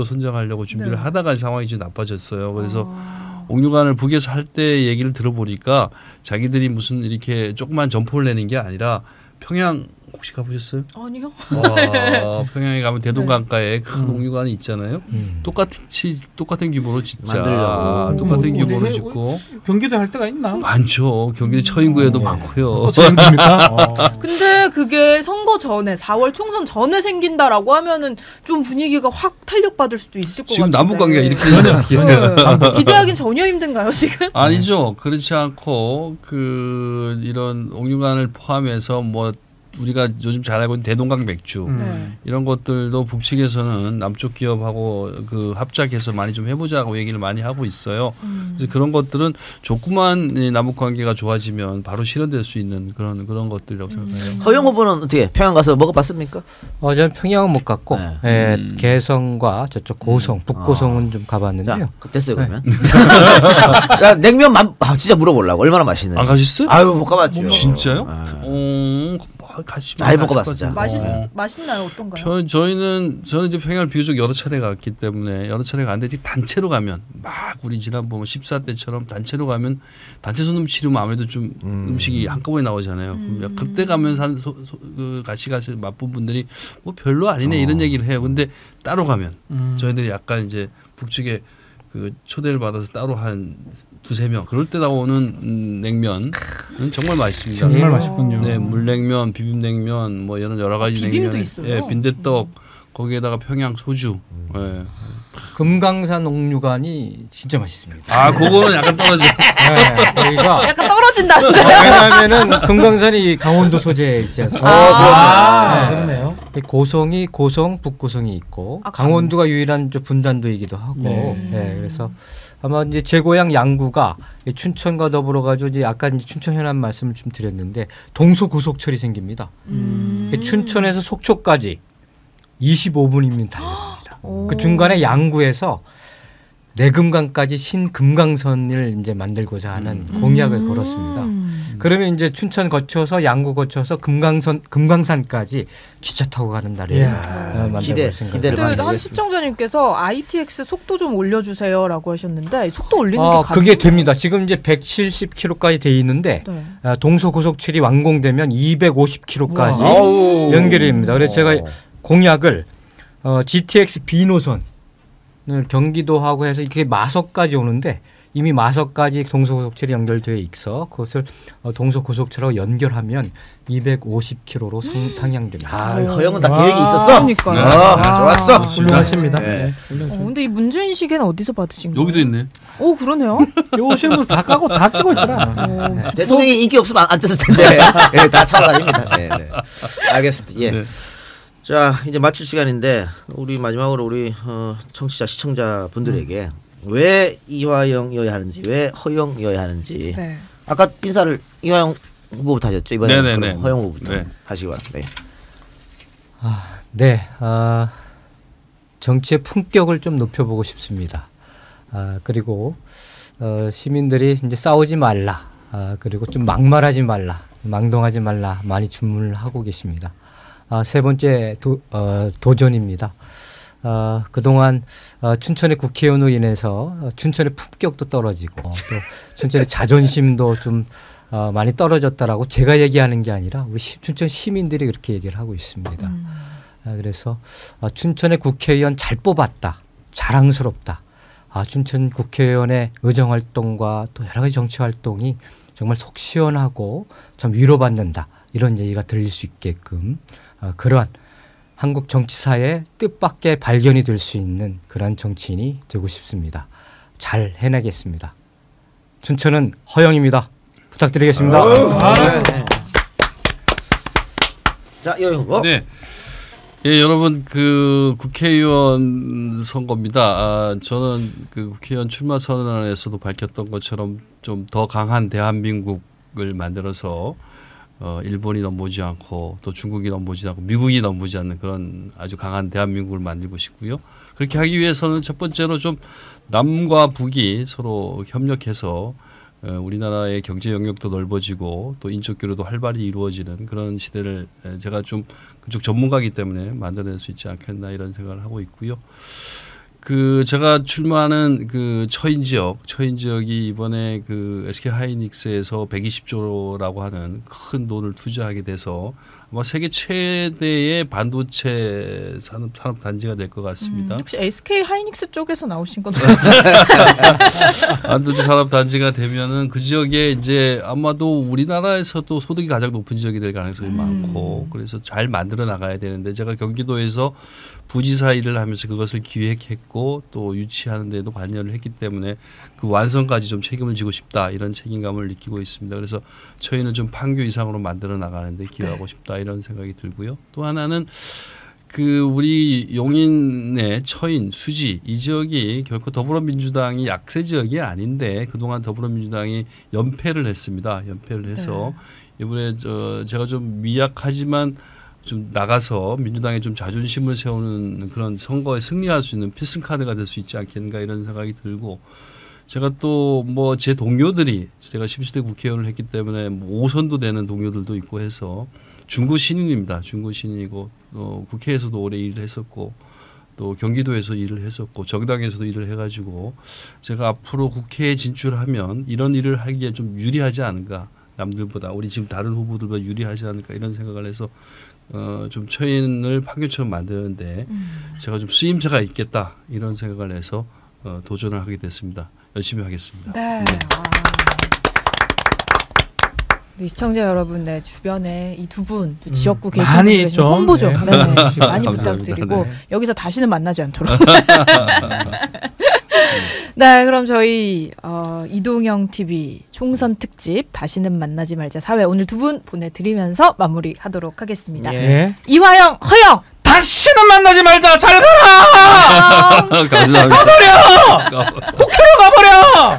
선정하려고 준비를 하다가 상황이 좀 나빠졌어요. 그래서 옥류관을 북에서 할 때 얘기를 들어보니까 자기들이 무슨 이렇게 조그만 점포를 내는 게 아니라 평양 혹시 가보셨어요? 아니요. 평양에 가면 대동강가에 큰 옥류관이 있잖아요. 똑같은 규모로 진짜 만들려고. 똑같은 규모로 짓고. 경기도에 할 데가 있나? 많죠. 경기도 처인구에도 많고요. 근데 그게 선거 전에 4월 총선 전에 생긴다라고 하면은 좀 분위기가 확 탄력받을 수도 있을 것 같아요. 지금 남북 관계가 이렇게 기대하기는 전혀 힘든가요 지금? 아니죠. 그렇지 않고 이런 옥류관을 포함해서 뭐 우리가 요즘 잘 알고 있는 대동강 맥주 이런 것들도 북측에서는 남쪽 기업하고 그 합작해서 많이 좀 해보자고 얘기를 많이 하고 있어요. 그래서 그런 것들은 조그만 남북 관계가 좋아지면 바로 실현될 수 있는 그런 것들이라고 생각해요. 허영 후보는 어떻게 평양 가서 먹어봤습니까? 저는 평양은 못 갔고 개성과 저쪽 고성, 북고성은 좀 가봤는데요. 됐어요 그러면. 냉면 진짜 물어보려고 얼마나 맛있는지. 안 가셨어요? 아유 못 가봤죠. 진짜요? 많이 먹어봤죠. 맛있나요? 어떤가요? 저는 이제 평양을 비교적 여러 차례 갔기 때문에 여러 차례 갔는데 단체로 가면 막 우리 지난번 14대처럼 단체로 가면 단체 손님 치르면 아무래도 좀 음식이 한꺼번에 나오잖아요. 그때 가면 같이 가서 맛본 분들이 뭐 별로 아니네 이런 얘기를 해요. 근데 따로 가면 저희들이 약간 이제 북측에 그 초대를 받아서 따로 한 2-3명 그럴 때 나오는 냉면은 정말 맛있습니다. 정말 맛있군요. 네, 물냉면, 비빔냉면 뭐 이런 여러 가지 비빔도 냉면, 있어요. 빈대떡 거기에다가 평양 소주. 네. 금강산 옥류관이 진짜 맛있습니다. 그거는 약간 떨어져. 거기가 약간 떨어진다는 왜냐하면은 금강산이 강원도 소재에 있지 않습니까? 그렇네요. 고성이 북고성이 있고 강원도가 유일한 분단도이기도 하고 그래서 아마 이제 제 고향 양구가 춘천과 더불어 가지고 이제 아까 이제 춘천 현안 말씀을 좀 드렸는데 동서고속철이 생깁니다. 춘천에서 속초까지 25분이면 달려갑니다. 그 중간에 양구에서 내금강까지 신금강선을 이제 만들고자 하는 공약을 걸었습니다. 그러면 이제 춘천 거쳐서 양구 거쳐서 금강산까지 기차 타고 가는 날이에요. 기대를 많이 한 시청자님께서 ITX 속도 좀 올려주세요라고 하셨는데 속도 올리는 게 가능해요? 그게 됩니다. 지금 이제 170km까지 돼 있는데 네. 동서고속철이 완공되면 250km까지 연결이 됩니다. 그래서 제가 공약을 GTX B 노선을 경기도하고 해서 이렇게 마석까지 오는데 이미 마석까지 동서고속철이 연결되어 있어 그것을 동서고속철하고 연결하면 250km로 상향됩니다. 허영은 다 계획이 있었어. 그러니까요. 좋았어. 훌륭하십니다. 네. 근데 이 문재인 시계는 어디서 받으신 거예요? 여기도 있네. 오 그러네요. 요 실물 다 까고 다 끼고 있더라. 대통령이 인기 없으면 안 쪘을 텐데 네, 다 참아다닙니다. 네, 네. 알겠습니다. 예. 네. 자 이제 마칠 시간인데 우리 마지막으로 우리 청취자 시청자 분들에게 왜 이화영이어야 하는지 왜 허영이어야 하는지 네. 아까 인사를 이화영 후보부터 하셨죠 이번에 허영 후보부터 네. 하시기 바랍니다. 네. 정치의 품격을 좀 높여보고 싶습니다. 그리고 시민들이 이제 싸우지 말라 그리고 좀 막말하지 말라 망동하지 말라 많이 주문을 하고 계십니다. 세 번째 도전입니다. 그동안 춘천의 국회의원으로 인해서 춘천의 품격도 떨어지고 또 춘천의 자존심도 좀 많이 떨어졌다라고 제가 얘기하는 게 아니라 우리 춘천 시민들이 그렇게 얘기를 하고 있습니다. 그래서 춘천의 국회의원 잘 뽑았다. 자랑스럽다. 춘천 국회의원의 의정활동과 또 여러 가지 정치활동이 정말 속 시원하고 좀 위로받는다. 이런 얘기가 들릴 수 있게끔 그러한 한국 정치사의 뜻밖의 발견이 될 수 있는 그런 정치인이 되고 싶습니다. 잘 해내겠습니다. 춘천은 허영입니다. 부탁드리겠습니다. 자, 여러분. 네. 예, 여러분 그 국회의원 선거입니다. 저는 그 국회의원 출마 선언에서도 밝혔던 것처럼 좀 더 강한 대한민국을 만들어서 일본이 넘보지 않고 또 중국이 넘보지 않고 미국이 넘보지 않는 그런 아주 강한 대한민국을 만들고 싶고요. 그렇게 하기 위해서는 첫 번째로 좀 남과 북이 서로 협력해서 우리나라의 경제 영역도 넓어지고 또 인적 교류도 활발히 이루어지는 그런 시대를 제가 좀 그쪽 전문가이기 때문에 만들어낼 수 있지 않겠나 이런 생각을 하고 있고요. 그 제가 출마하는 그 처인 지역이 이번에 그 SK 하이닉스에서 120조라고 하는 큰 돈을 투자하게 돼서 아마 세계 최대의 반도체 산업 단지가 될 것 같습니다. 혹시 SK 하이닉스 쪽에서 나오신 건 반도체 산업 단지가 되면은 그 지역에 이제 아마도 우리나라에서도 소득이 가장 높은 지역이 될 가능성이 많고 그래서 잘 만들어 나가야 되는데 제가 경기도에서 부지사 일을 하면서 그것을 기획했고 또 유치하는 데도 관여를 했기 때문에 그 완성까지 좀 책임을 지고 싶다 이런 책임감을 느끼고 있습니다. 그래서 저희는 좀 판교 이상으로 만들어 나가는데 기여하고 싶다 이런 생각이 들고요. 또 하나는 그 우리 용인의 처인, 수지 이 지역이 결코 더불어민주당이 약세 지역이 아닌데 그동안 더불어민주당이 연패를 했습니다. 연패를 해서 이번에 제가 좀 미약하지만 좀 나가서 민주당에 좀 자존심을 세우는 그런 선거에 승리할 수 있는 필승 카드가 될 수 있지 않겠는가 이런 생각이 들고 제가 또 뭐 제 동료들이 제가 17대 국회의원을 했기 때문에 뭐 5선도 되는 동료들도 있고 해서 중구 신인입니다. 중구 신인이고 국회에서도 오래 일을 했었고 또 경기도에서 일을 했었고 정당에서도 일을 해가지고 제가 앞으로 국회에 진출하면 이런 일을 하기에 좀 유리하지 않은가 남들보다 우리 지금 다른 후보들보다 유리하지 않을까 이런 생각을 해서 좀 처인을 판교처럼 만드는데 제가 좀 쓰임새가 있겠다 이런 생각을 해서 도전을 하게 됐습니다. 열심히 하겠습니다. 네. 우리 시청자 여러분, 네, 주변에 이 두 분 지역구 계시는 분들 좀 홍보 좀 많이 부탁드리고 여기서 다시는 만나지 않도록. 네, 그럼 저희 이동형 TV 총선 특집 다시는 만나지 말자 4회 오늘 두 분 보내드리면서 마무리하도록 하겠습니다. 예. 이화영, 허영 다시는 만나지 말자. 잘 가라. 감사합니다. 가버려. 국회로 가버려.